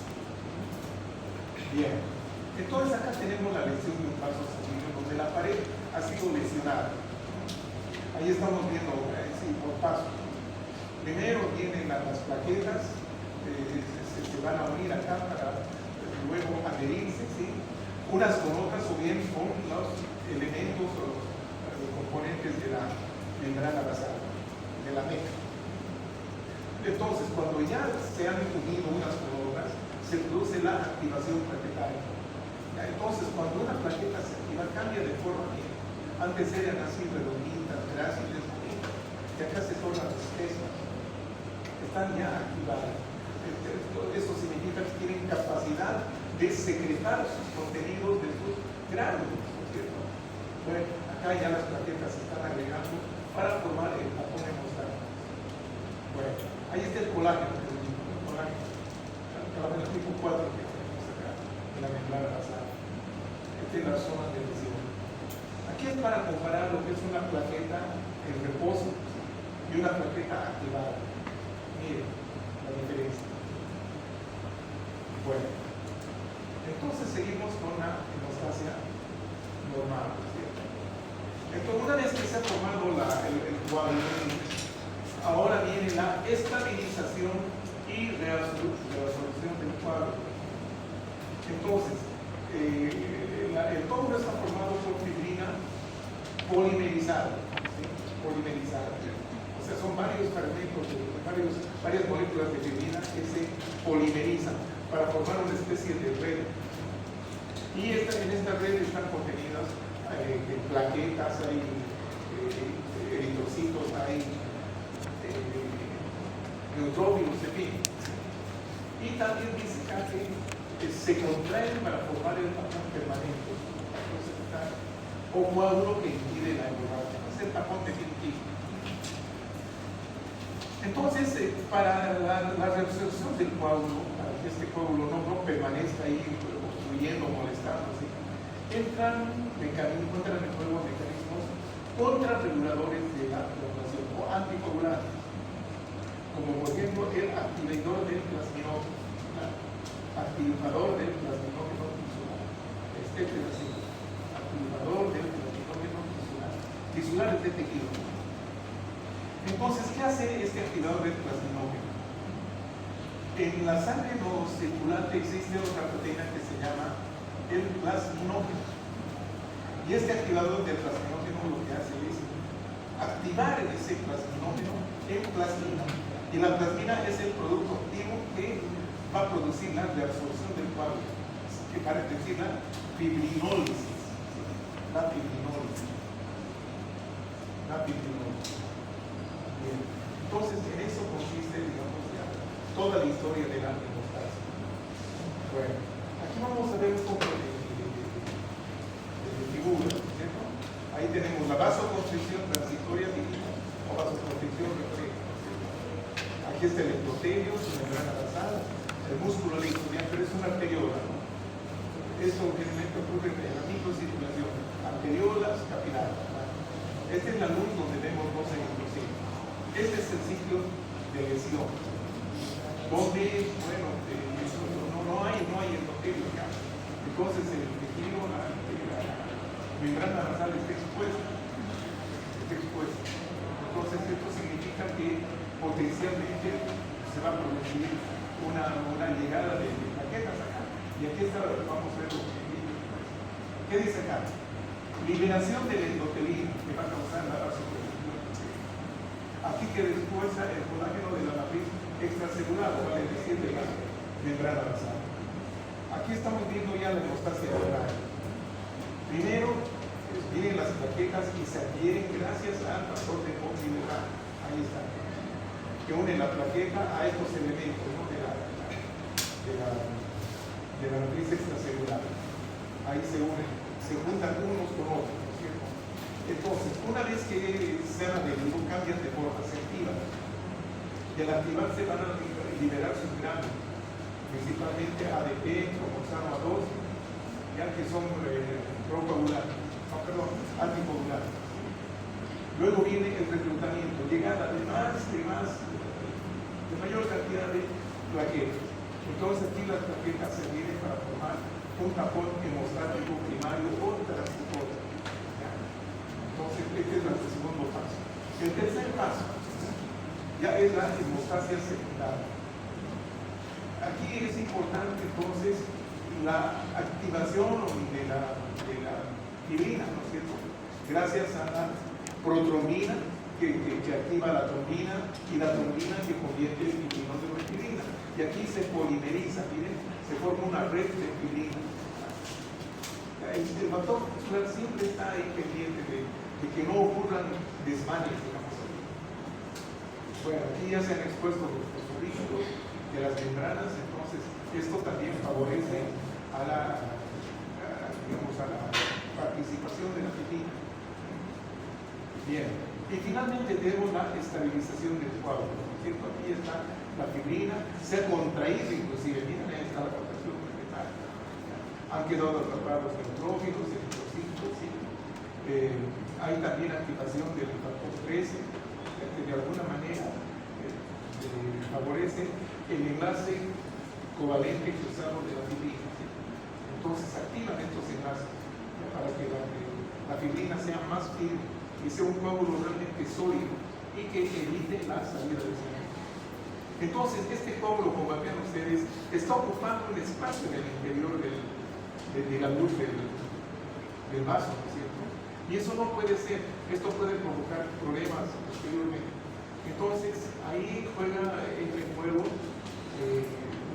A: Bien, entonces acá tenemos la lesión de un vaso sanguíneo donde la pared ha sido lesionada. Ahí estamos viendo, sí, por paso. Primero vienen las plaquetas, se van a unir acá para luego adherirse, ¿sí? Unas con otras o bien con los elementos o los componentes de la membrana basal, de la meca. Entonces, cuando ya se han unido unas con otras, se produce la activación plaquetaria. Entonces, cuando una plaqueta se activa, cambia de forma. Antes eran así redonditas, gráciles, bonitas, y acá se tornan espesas. Están ya activadas. Eso significa que tienen capacidad de secretar sus contenidos de sus gránulos, ¿cierto? Bueno, acá ya las plaquetas se están agregando para formar el tapón hemostático. Bueno, ahí está el colágeno, el colágeno tipo 4 que tenemos acá en la membrana basal. Esta es la zona de lesión. Aquí es para comparar lo que es una plaqueta en reposo y una plaqueta activada. Miren la diferencia. Bueno, entonces seguimos con la hemostasia normal, ¿cierto? Entonces, una vez que se ha formado el cuadro, ahora viene la estabilización y resolución del cuadro. Entonces, el coágulo está formado por fibrina polimerizada, ¿sí? Polimerizada. O sea, son varios fragmentos, varias moléculas de fibrina que se polimerizan para formar una especie de red. Y en esta red están contenidas plaquetas, hay eritrocitos, hay neutrófilos, en fin. Y también dice acá que se contraen para formar el tapón permanente. Entonces está o coágulo que impide la hemorragia. Es el tapón definitivo. Entonces, para la resolución del coágulo, para que este coágulo no permanezca ahí obstruyendo, molestando, ¿sí? entran en juego mecanismos contrarreguladores de la coagulación o anticoagulantes, como por ejemplo el activador del plasminógeno, activador del plasminógeno tisular. Este es así, activador del plasminógeno tisular. Tisular es de tejido. Entonces, ¿qué hace este activador del plasminógeno? En la sangre no circulante existe otra proteína que se llama el plasminógeno. Y este activador del plasminógeno lo que hace es activar ese plasminógeno en plasmina. Y la plasmina es el producto activo que va a producir la reabsorción del coágulo, que para decir la fibrinólisis. La fibrinólisis. La fibrinólisis. Bien. Entonces, en eso consiste, digamos, ya toda la historia de la hemostasia. Bueno, aquí vamos a ver un poco de figura, ¿cierto? Ahí tenemos la vasoconstricción transitoria divina o vasoconstricción refleja. Aquí está el endotelio, su membrana basal, el músculo lisoideo, pero es una arteriola, ¿no? Esto generalmente ocurre en la microcirculación, arteriolas capilares. Esta es la luz donde vemos dos ejemplos. Este es el ciclo de lesión, donde, bueno, no hay endotelio acá. Entonces el tejido, la membrana basal está expuesta. Entonces esto significa que potencialmente se va a producir una llegada de plaquetas acá. Y aquí está, vamos a ver lo que dice. ¿Qué dice acá? Liberación del endotelio que va a causar la vasoconstricción. Aquí que después el colágeno de la matriz extracelular, vale decir, de la membrana basal. Aquí estamos viendo ya la hemostasia celular. Primero vienen las plaquetas y se adhieren gracias al factor de oxidación. Ahí está. Que une la plaqueta a estos elementos, ¿no? de la matriz extracelular. Ahí se unen, se juntan unos con otros, ¿no es cierto? Entonces, una vez que se han adherido, cambian de forma, se activan. Y al activarse van a liberar sus granos, principalmente ADP, cromosomo 2, ya que son anticoagulantes. Luego viene el reclutamiento, llegada de mayor cantidad de plaquetas. Entonces aquí las plaquetas se vienen para formar un tapón hemostático primario o transitorio. Entonces este es el segundo paso. El tercer paso ya es la hemostasia secundaria. Aquí es importante entonces la activación de la fibrina, ¿no es cierto? Gracias a la protrombina que activa la trombina y la trombina que convierte el fibrinol de fibrina. Y aquí se polimeriza, miren, se forma una red de fibrina. El factor muscular siempre está ahí pendiente de que no ocurran desmanes, digamos así. Bueno, aquí ya se han expuesto los fosfolípidos de las membranas, entonces esto también favorece a la participación de la fibrina. Bien, y finalmente tenemos la estabilización del coágulo, ¿no es cierto? Aquí está la fibrina, se ha contraído inclusive, miren, ahí está la contracción vegetal. Han quedado atrapados neutrófilos, eritrocitos, ¿sí? Hay también activación del factor 13, que de alguna manera favorece el enlace covalente cruzado de la fibrina, ¿sí? Entonces activan estos enlaces, ¿no? Para que la fibrina sea más firme y sea un coágulo realmente sólido y que evite la salida de señal. Entonces este coágulo, como vean ustedes, está ocupando un espacio en el interior de la luz del vaso, ¿no es cierto? Y eso no puede ser, esto puede provocar problemas posteriormente. Entonces ahí entra en juego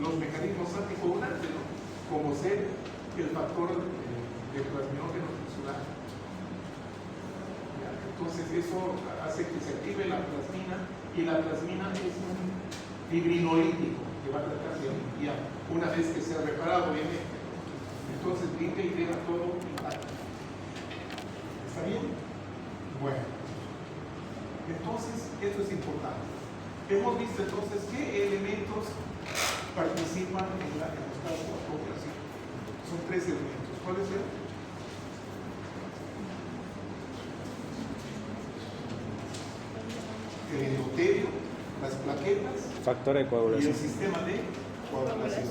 A: los mecanismos anticoagulantes, ¿no? Como ser el factor de plasminógeno tisular. Entonces eso hace que se active la plasmina, y la plasmina es un fibrinolítico que va a tratar de limpiar una vez que se ha reparado, obviamente. Entonces limpia y queda todo intacto. ¿Está bien? Bueno. Entonces, esto es importante. Hemos visto entonces qué elementos participan en la hemostasia o coagulación. Son 3 elementos. ¿Cuáles son? El endotelio, las plaquetas,
B: Factor de
A: y
B: coagulación.
A: el sistema de coagulación.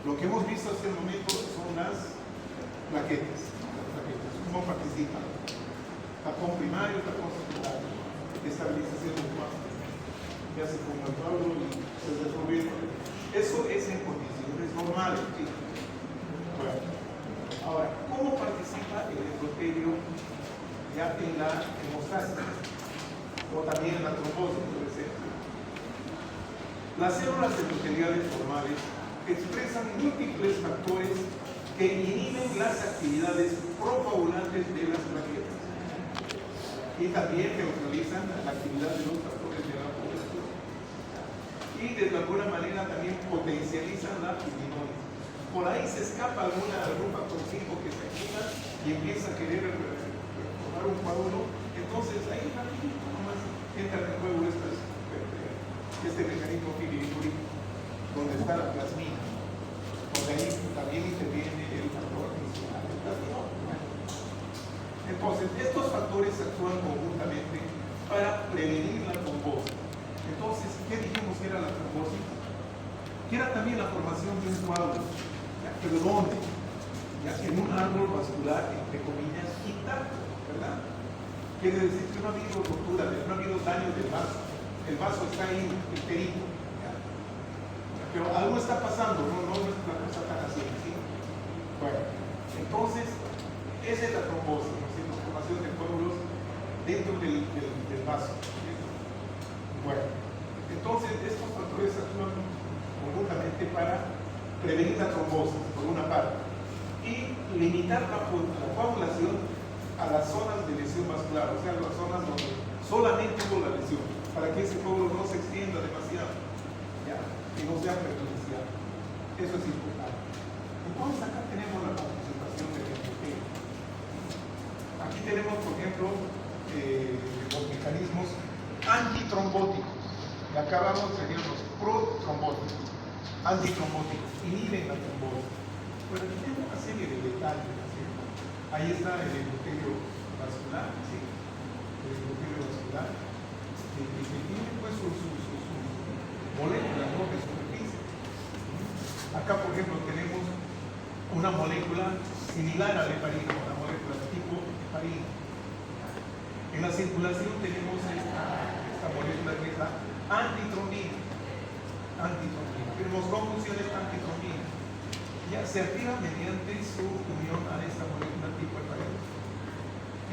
A: Lo que hemos visto hasta el momento son las plaquetas. ¿Cómo participan? Tapón primario, tapón secundario, estabilización del coágulo. Ya se forma el coágulo y se resuelve. Eso es en condiciones normales, ¿sí? Bueno, ahora, ¿cómo participa el endotelio ya en la hemostasia? O también en la trombosis, puede ser. Las células endoteliales normales expresan múltiples factores que inhiben las actividades procoagulantes de las plaquetas y también neutralizan la actividad de los factores de la coagulación y de alguna manera también potencializan la fibrinólisis. Por ahí se escapa algún factor 5 que se activa y empieza a querer formar un coágulo. Entonces ahí rapidito nomás entra en juego este mecanismo fibrinolítico donde está la plasmina, donde ahí también interviene el factor adicional del plasminol. Entonces estos factores actúan conjuntamente para prevenir la trombosis. Entonces, ¿qué dijimos que era la trombosis? Que era también la formación de un coágulo, pero ¿dónde? Ya en un árbol vascular, entre comillas, intacto, ¿verdad? Quiere decir que no ha habido ruptura, no ha habido daño del vaso. El vaso está ahí enterito. Pero algo está pasando, no es una cosa tan así, ¿sí? Bueno, entonces, esa es la trombosis, ¿no es cierto? La formación de coágulos dentro del vaso, ¿sí? Bueno, entonces estos factores actúan conjuntamente para prevenir la trombosis, por una parte, y limitar la coagulación a las zonas de lesión vascular, o sea, las zonas donde solamente hubo la lesión, para que ese coágulo no se extienda demasiado, ¿ya? Y no sea perjudicial. Eso es importante. Entonces acá tenemos la participación del endotelio. Aquí tenemos, por ejemplo, los mecanismos antitrombóticos. Y acá vamos a tener los protrombóticos. Antitrombóticos, inhiben la trombosis. Bueno, aquí tengo una serie de detalles, ¿sí? Ahí está el endotelio vascular, ¿sí? El endotelio vascular, que tiene pues sus moléculas, ¿no? De superficie. Acá, por ejemplo, tenemos una molécula similar al heparina, una molécula tipo heparina. En la circulación tenemos esta molécula que es la antitrombina. Tenemos conjunciones antitrombina. Ya se activa mediante su unión a esta molécula tipo F2.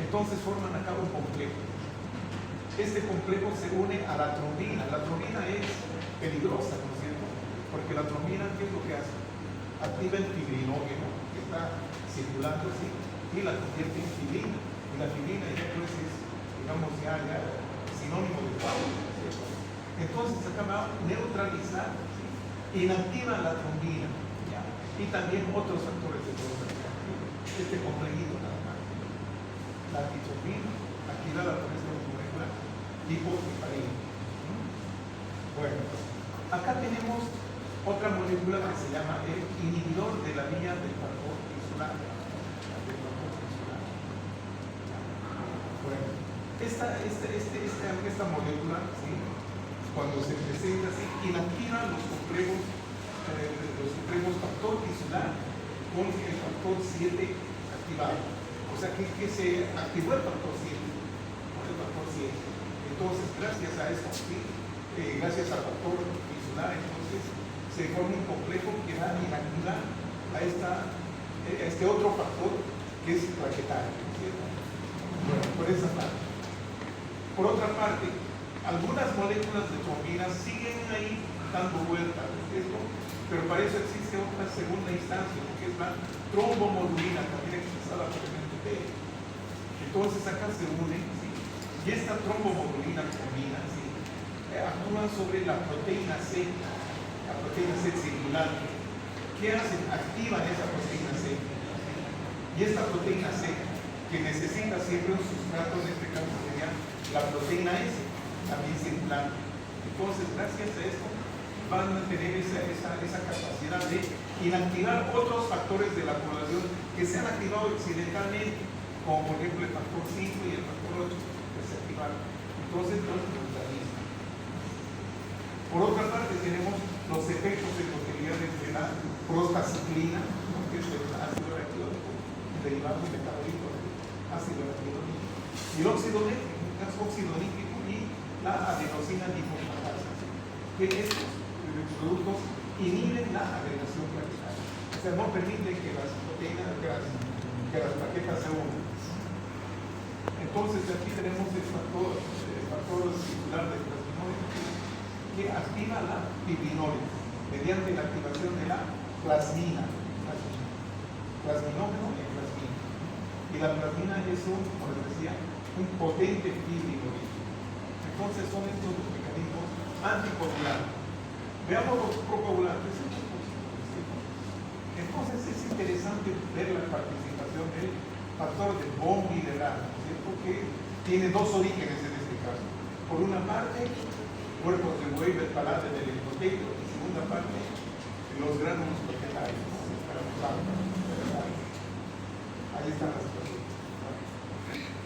A: Entonces forman acá un complejo. Este complejo se une a la trombina. La trombina es peligrosa, ¿no es cierto? Porque la trombina, ¿qué es lo que hace? Activa el fibrinógeno que está circulando así y la convierte en fibrina. Y la fibrina ya pues es, digamos, ya sinónimo de coágulo, ¿no es cierto? Entonces acá va a neutralizar, ¿sí? Inactiva la trombina, ¿ya? Y también otros factores de progresión. Este complejito nada más. La antitrombina, activada por esta molécula tipo heparina. Bueno, acá tenemos otra molécula que se llama el inhibidor de la vía del factor tisular. Bueno, esta molécula, ¿sí? Cuando se presenta así, inactiva los complejos factor tisular con el factor 7 activado. O sea que se activó el factor 7. El factor 7. Entonces, gracias a esto, ¿sí? Gracias al factor tisular, entonces se forma un complejo que va a inactivar a este otro factor que es plaquetario, ¿cierto? Bueno, por esa parte. Por otra parte, algunas moléculas de trombina siguen ahí dando vueltas, ¿cierto? Pero para eso existe otra segunda instancia, que es la trombomodulina, también expresada por el MTP. Entonces acá se une, ¿sí? Y esta trombomodulina trombina, ¿sí? Actúa sobre la proteína C circulante. ¿Qué hacen? Activan esa proteína C. Y esta proteína C, que necesita siempre un sustrato, en este caso sería la proteína S, también circulante. Entonces, gracias a esto, van a tener esa capacidad de inactivar otros factores de la población que se han activado accidentalmente, como por ejemplo el factor 5 y el factor 8, que se activaron. Entonces, los neutralizan. Por otra parte, tenemos los efectos endoteliales de la prostaciclina, ¿no? Que es el ácido araquidónico, derivado del metabolito del ácido araquidónico, y el óxido nítrico y la adenosina difosfatasa, que estos productos inhiben la agregación plaquetaria, o sea, no permiten que las proteínas, que las plaquetas se unan. Entonces, aquí tenemos el factor circular de plasminólisis que activa la fibrinólisis mediante la activación de la plasmina. Plasminógeno y plasmina. Y la plasmina es como les decía, un potente fibrinolítico. Entonces son estos los mecanismos anticoagulantes. Veamos los procoagulantes. Entonces es interesante ver la participación del factor de von Willebrand, ¿cierto? Que tiene dos orígenes en este caso. Por una parte, cuerpos de Weber-Palade del endotelio, y segunda parte, los gránulos plaquetarios, ¿no? Ahí están las cosas.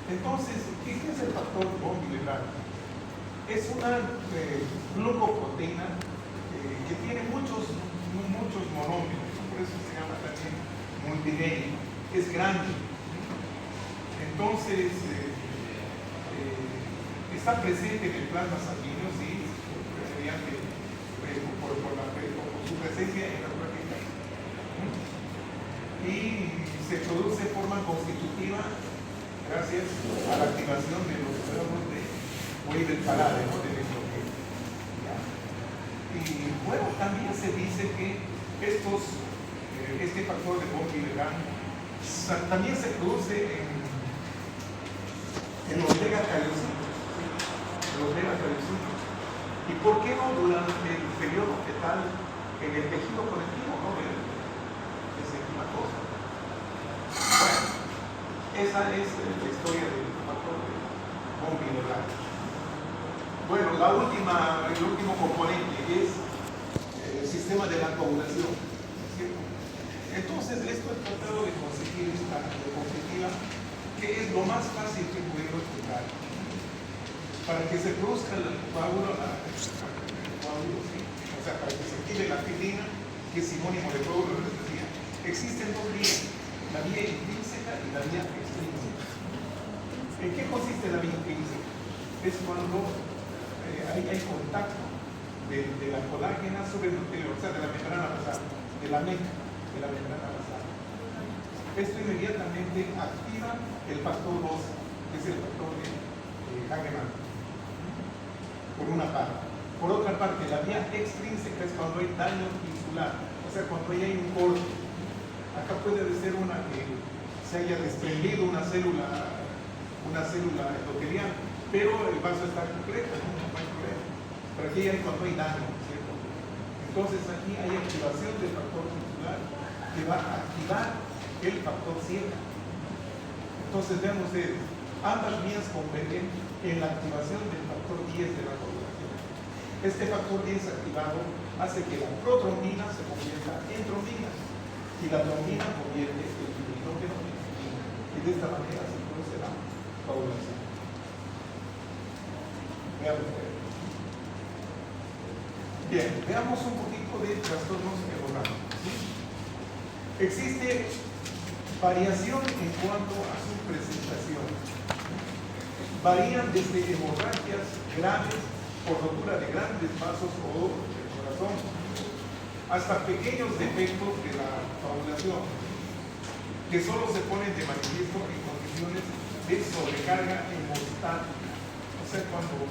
A: Entonces, ¿qué es el factor von Willebrand? Es una glucoproteína que tiene muchos monómeros, por eso se llama también multigénico, es grande. Entonces, está presente en el plasma sanguíneo, sí, por su presencia en la plaqueta. Y se produce de forma constitutiva gracias a la activación de los cuerpos de Weber-Palade, ¿no? Del endotelio. Y bueno, también se dice que este factor de von Willebrand también se produce en los beta-cariocitos. ¿Y por qué no durante el periodo fetal en el tejido conectivo, ¿no? De sentimatosa? Bueno, esa es la historia del factor de von Willebrand. Bueno, el último componente es el sistema de la coagulación, ¿cierto? Entonces, esto es tratado de conseguir esta diapositiva, que es lo más fácil que pudimos explicar. Para que se produzca el coágulo, ¿sí? O sea, para que se active la fibrina, que es sinónimo de coágulo, les decía, existen dos vías, la vía intrínseca y la vía extrínseca. ¿En qué consiste la vía intrínseca? Es cuando hay contacto de la colágena sobre el nucleo, o sea, de la membrana basal, de la meca, de la membrana basal. Esto inmediatamente activa el factor 2, que es el factor de Hagemann, por una parte. Por otra parte, la vía extrínseca es cuando hay daño tisular, o sea, cuando hay un corte. Acá puede ser una que se haya desprendido una célula endotelial, pero el vaso está completo, no hay problema. Pero aquí hay cuando hay daño, ¿cierto? Entonces aquí hay activación del factor tisular que va a activar el factor 7. Entonces vean ustedes, ambas vías convergen en la activación del factor 10 de la coagulación. Este factor 10 activado hace que la protrombina se convierta en trombina y la trombina convierte el fibrinógeno en fibrina, y de esta manera se produce la coagulación. Vean ustedes. Bien, veamos un poquito de trastornos hemorrágicos. ¿Sí? Existe variación en cuanto a su presentación. Varían desde hemorragias graves por rotura de grandes vasos o del corazón, hasta pequeños defectos de la coagulación, que solo se ponen de manifiesto en condiciones de sobrecarga hemostática. O sea, cuando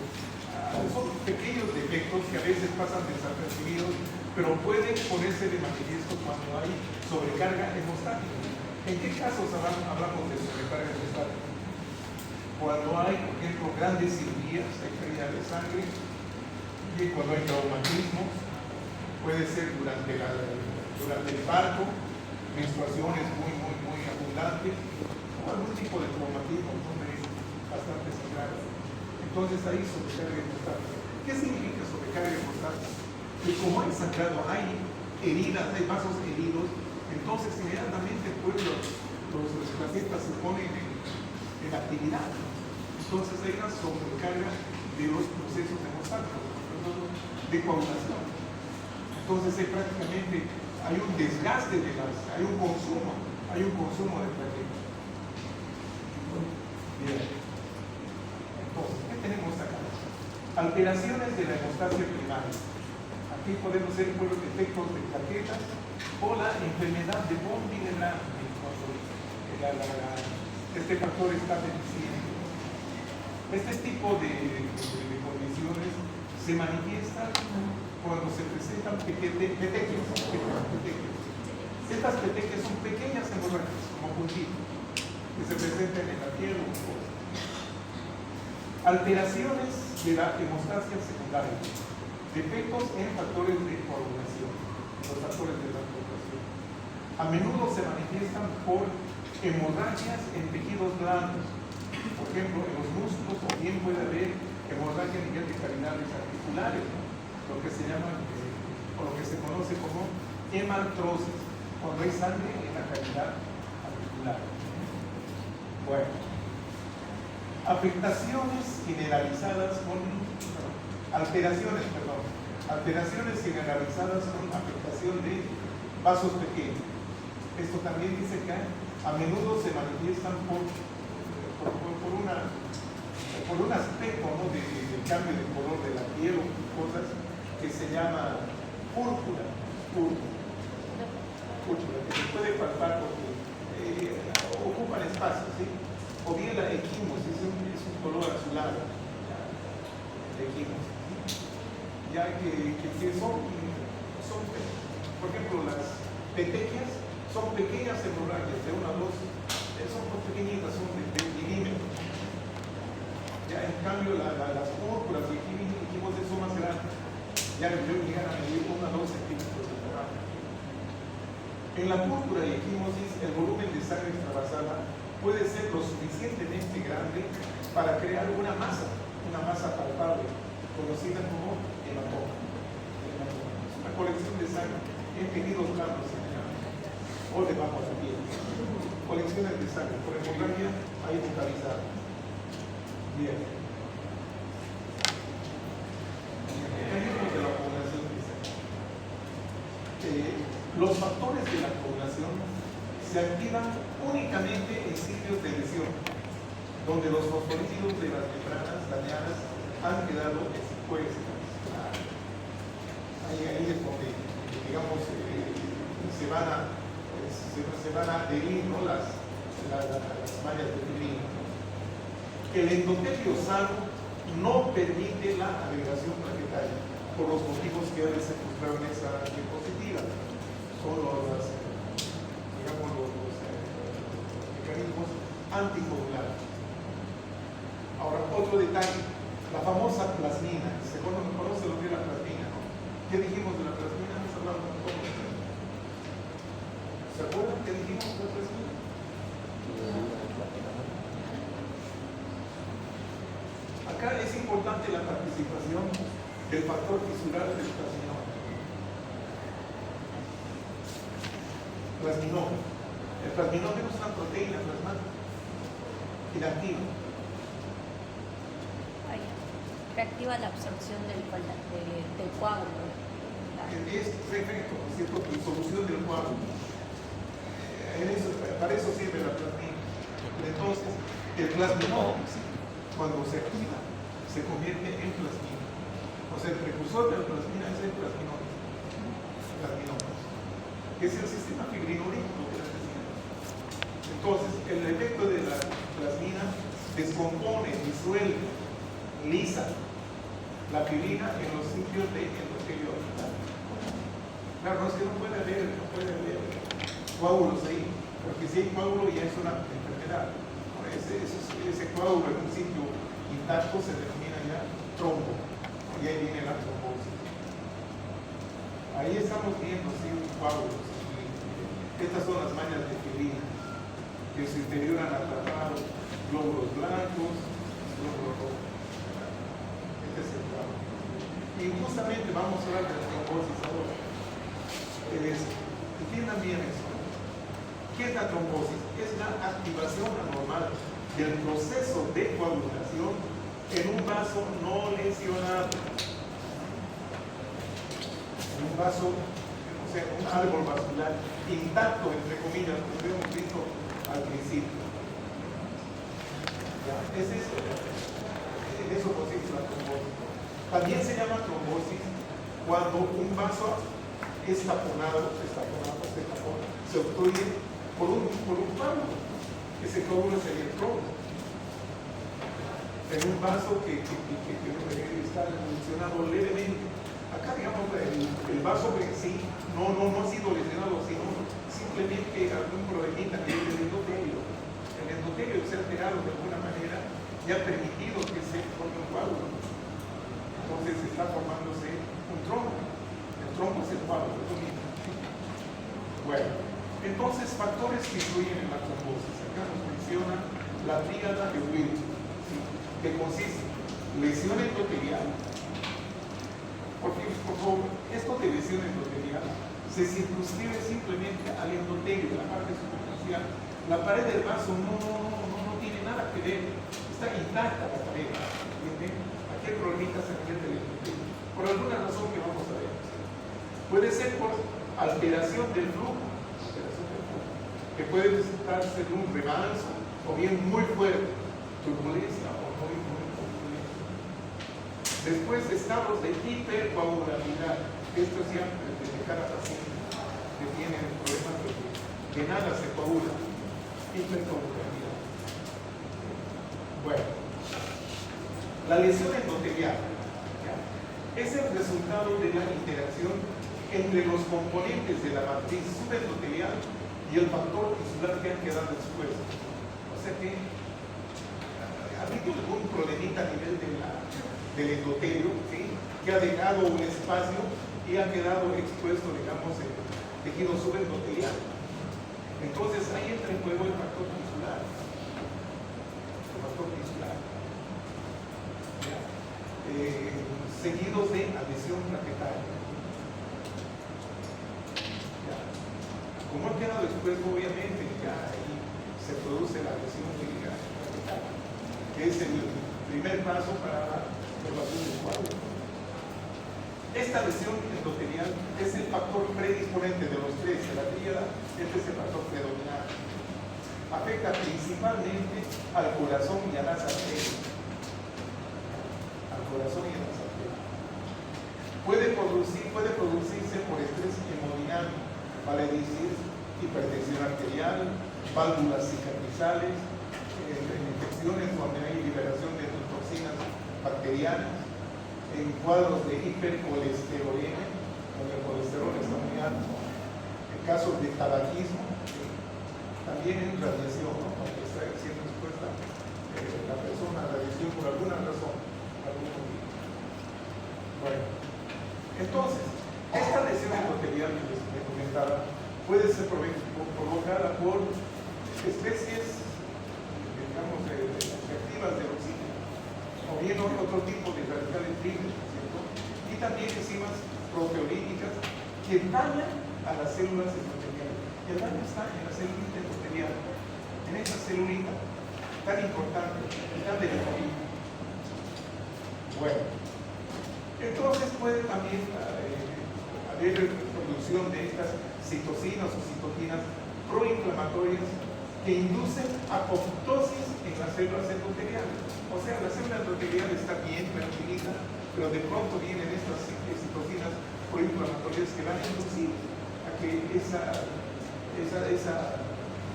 A: son pequeños defectos que a veces pasan desapercibidos, pero pueden ponerse de manifiesto cuando hay sobrecarga hemostática. ¿En qué casos hablamos de sobrecarga hemostática? Cuando hay, por ejemplo, grandes cirugías, hay pérdida de sangre, y cuando hay traumatismos, puede ser durante el parto, menstruaciones muy abundantes, o algún tipo de traumatismo, entonces bastante sangrado. Entonces ahí sobrecarga hemostática. ¿Qué significa sobrecarga hemostática? Que como hay sangrado, hay heridas, hay vasos heridos, entonces inmediatamente pues, los placentas se ponen en actividad. Entonces hay una sobrecarga de los procesos hemostáticos, de coagulación. Entonces hay un desgaste hay un consumo de plaquetas. Bien. Entonces, ¿qué tenemos acá? Alteraciones de la hemostasia primaria. Aquí podemos ver por los efectos de plaquetas o la enfermedad de von Willebrand. Este factor está deficiente. Este tipo de condiciones se manifiestan cuando se presentan petequias. Estas petequias son pequeñas hemorragias, como puntitos, que se presentan en la piel o en cosas. Alteraciones de la hemostasia secundaria. Defectos en factores de coagulación. Los factores de la coagulación. A menudo se manifiestan por hemorragias en tejidos blandos. Por ejemplo, en los músculos también puede haber hemorragia a nivel de cavidades articulares, ¿no? Lo que se llama, o lo que se conoce como hemartrosis, cuando hay sangre en la cavidad articular. Bueno, afectaciones generalizadas con alteraciones generalizadas con afectación de vasos pequeños. Esto también dice que a menudo se manifiestan por un aspecto, ¿no? del cambio de color de la piel o cosas que se llama púrpura, que se puede palpar porque ocupan espacio, ¿sí? O bien la equimosis, es un color azulado, la equimosis, ya que son, por ejemplo, las petequias son pequeñas hemorragias de 1 a 2, son pequeñitas, son de milímetros. Ya en cambio las púrpuras y equimosis son más grandes, ya llegan a medir 1 a 2 centímetros de tamaño. En la púrpura y equimosis el volumen de sangre extravasada puede ser lo suficientemente grande para crear una masa palpable, conocida como hematoma. Es una colección de sangre en tejidos blandos o debajo de la piel. Colecciones de sangre por hemorragia ahí localizada. Bien. Mecanismos de la coagulación de sangre. Los factores de la coagulación se activan únicamente en sitios de lesión. donde los fosfolípidos de las membranas dañadas han quedado expuestas. Ahí es donde, digamos, se van a adherir, ¿no?, las mallas de fibrina. El endotelio sano no permite la agregación plaquetaria por los motivos que ya les he mostrado en esa diapositiva. Son los mecanismos anticoagulares. Ahora, otro detalle, la famosa plasmina. Se conoce lo que es la plasmina, ¿no? ¿Qué dijimos de la plasmina? Hemos hablado un poco de eso. ¿Se acuerdan qué dijimos de la plasmina? Acá es importante la participación del factor tisular del plasminoma. El plasminógeno es una proteína plasmática inactiva.
D: Reactiva la absorción del coágulo.
A: Es perfecto, ¿no es cierto? La solución del coágulo. Para eso sirve la plasmina. Entonces, el plasminoma, cuando se activa, se convierte en plasmina. O sea, el precursor de la plasmina es el plasminoma, que es el sistema fibrinolítico de la plasmina. Entonces, el efecto de la plasmina descompone, disuelve, lisa la fibrina en los sitios de endotelio orbital. Claro, no es que no puede haber coágulos ahí, porque si hay coágulo ya es una enfermedad. Ese coágulo en un sitio intacto se denomina ya trombo, y ahí viene la trombosis. Ahí estamos viendo, sí, coágulos. Estas son las mallas de fibrina que se deterioran al tapar glóbulos blancos, glóbulos rojos. Este es el coágulo. Y justamente vamos a hablar de la trombosis ahora. Entiendan bien eso. ¿Qué es la trombosis? Es la activación anormal del proceso de coagulación en un vaso no lesionado. En un vaso, o sea, un árbol vascular intacto, entre comillas, como hemos visto al principio. ¿Ya? Eso consiste la trombosis. También se llama trombosis cuando un vaso es taponado, se obstruye por un coágulo. Ese coágulo sería el trombo. En un vaso que está lesionado levemente. Acá, digamos, el vaso en sí no ha sido lesionado, sino simplemente algún problemita que es el endotelio. El endotelio se ha alterado de alguna manera y ha permitido que se forme un coágulo. Entonces está formándose un trombo. El trombo es el coágulo, es lo mismo. Bueno, entonces factores que influyen en la trombosis. Acá nos menciona la tríada de Wilson, ¿sí?, que consiste en lesión endotelial. Porque, por favor, esto de lesión endotelial se circunscribe simplemente al endotelio, la parte superficial. La pared del vaso no tiene nada que ver, está intacta la pared. ¿Entienden? Aquí hay problemitas a nivel del endotelio, por alguna razón que vamos a ver. Puede ser por alteración del flujo, que puede presentarse de un rebalso o bien muy fuerte, turbulencia o muy turbulenta. Después, estados de hipercoagulabilidad. Esto es ya de cada paciente que tiene problemas de que nada se coagula. Hipercoagulabilidad. Bueno, la lesión endotelial, ¿ya?, es el resultado de la interacción entre los componentes de la matriz subendotelial y el factor tisular que han quedado expuestos. O sea que ha habido algún problemita a nivel del endotelio, ¿sí?, que ha dejado un espacio y ha quedado expuesto, digamos, el tejido subendotelial. Entonces ahí entra en juego el factor tisular. ¿Ya? Seguidos de adhesión plaquetaria. ¿Ya? Como ha quedado expuesto, obviamente, ya ahí se produce la adhesión plaquetaria, que es el primer paso para la formación del coágulo. Esta lesión endotelial es el factor predisponente de los tres, de la tríada. Este es el factor predominante. Afecta principalmente al corazón y a las arterias. Al corazón y a las arterias. Puede producirse por estrés hemodinámico, vale decir, hipertensión arterial, válvulas cicatrizales, infecciones donde hay liberación de toxinas bacterianas, en cuadros de hipercolesterolemia, donde el colesterol está muy alto, en casos de tabaquismo, también en radiación, ¿no? Cuando está siendo expuesta la persona a radiación por alguna razón, algún motivo. Bueno, entonces, esta lesión endotelial que les comentaba puede ser provocada por especies, digamos, reactivas del oxígeno, o bien otro tipo de radicales libres, ¿cierto? Y también enzimas proteolíticas que dañan a las células endoteliales. Y el daño está en la célula endotelial, en esa celulita tan importante y tan delicada. Bueno, entonces puede también haber producción de estas citocinas o citoquinas proinflamatorias que inducen apoptosis en las células endoteliales. O sea, la célula endotelial está bien, tranquilita, pero de pronto vienen estas citocinas proinflamatorias que van a inducir a que esa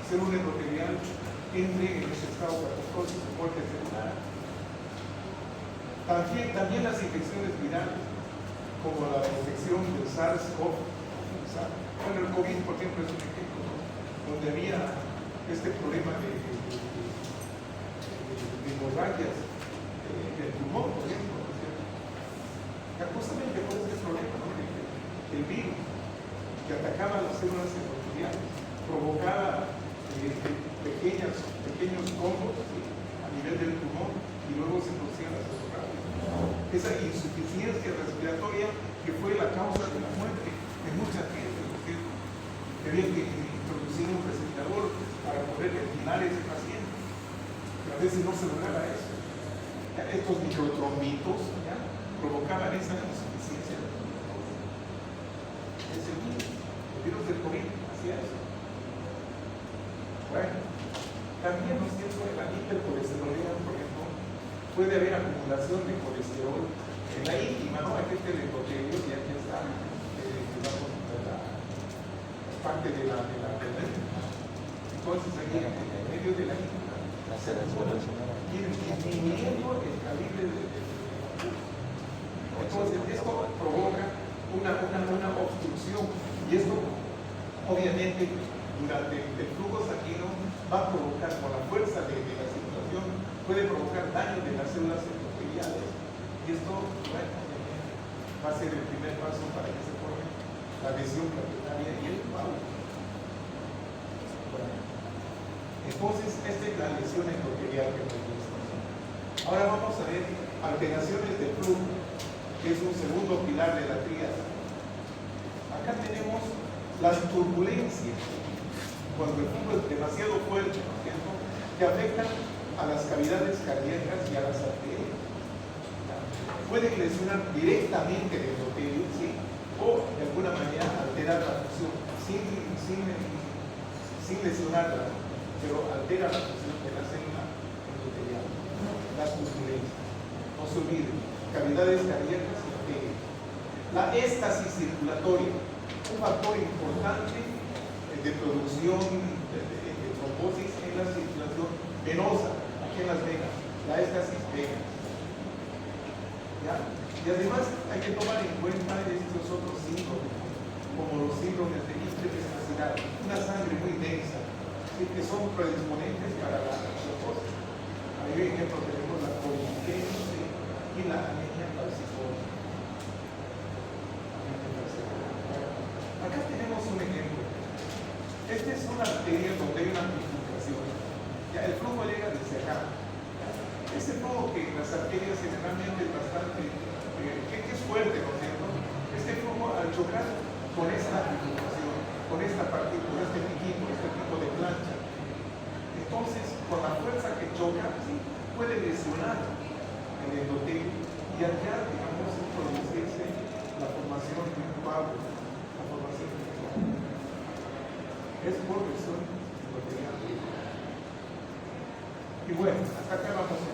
A: célula endotelial entre en ese estado de apoptosis o muerte celular. También las infecciones virales, como la infección del SARS-CoV. Bueno, el COVID, por ejemplo, es un ejemplo, ¿no? Donde había este problema de hemorragias del pulmón, por ejemplo, ¿no es cierto? Justamente por este problema, ¿no? El virus que atacaba las células endoteliales, provocaba pequeños combos, ¿sí?, a nivel del pulmón, y luego se producían las hemorragias. Esa insuficiencia respiratoria que fue la causa de la muerte de mucha gente, porque había que introducir un respirador para poder ventilar a ese paciente. Pero a veces no se lograba eso. Estos microtrombitos ya provocaban esa insuficiencia respiratoria. Es el virus del COVID hacía eso. Bueno, también nos tiene la hipercolesterolemia, por ejemplo, puede haber acumulación de colesterol en la íntima, ¿no? Aquí está el endotelio y aquí está, digamos, la parte de la íntima. Entonces, aquí en medio de la íntima, tienen disminuyendo el calibre de entonces, esto provoca una obstrucción y esto, obviamente, durante el flujo sanguíneo va a provocar, con la fuerza de la circulación, puede provocar daño de las células endoteliales. Y esto, bueno, va a ser el primer paso para que se forme la lesión plaquetaria y el coágulo. Bueno, entonces, esta es la lesión endotelial que tenemos. Ahora vamos a ver alteraciones del flujo, que es un segundo pilar de la tríada. Acá tenemos las turbulencias, cuando el flujo es demasiado fuerte, ¿no es cierto?, que afectan a las cavidades cardíacas y a las arterias. Pueden lesionar directamente el endotelio, ¿sí?, o de alguna manera alterar la función, sin lesionarla, ¿no?, pero altera la función de la célula endotelial. Las turbulencias. No se olviden, cavidades cardíacas y arterias. La éstasis circulatoria, un factor importante de producción de trombosis en la circulación venosa, aquí en las venas, la éstasis vena. ¿Ya? Y además hay que tomar en cuenta estos otros síndromes, como los síndromes de hiperespecificidad, una sangre muy densa, ¿sí?, que son predisponentes para la trombosis. Ahí, por ejemplo, tenemos la colipénis y la anemia falciforme. Acá tenemos un ejemplo. Esta es una arteria donde hay una bifurcación. Ya el flujo llega desde acá. Este flujo que en las arterias generalmente es bastante, que es fuerte, ¿no es cierto? Este flujo al chocar con esta bifurcación, con esta partícula, este piquito, este tipo de plancha, entonces con la fuerza que choca, ¿sí?, puede lesionar el endotelio y allá, digamos, producirse la formación de un coágulo, la formación de un coágulo. Es por lesión endotelial. Y bueno, hasta acá vamos a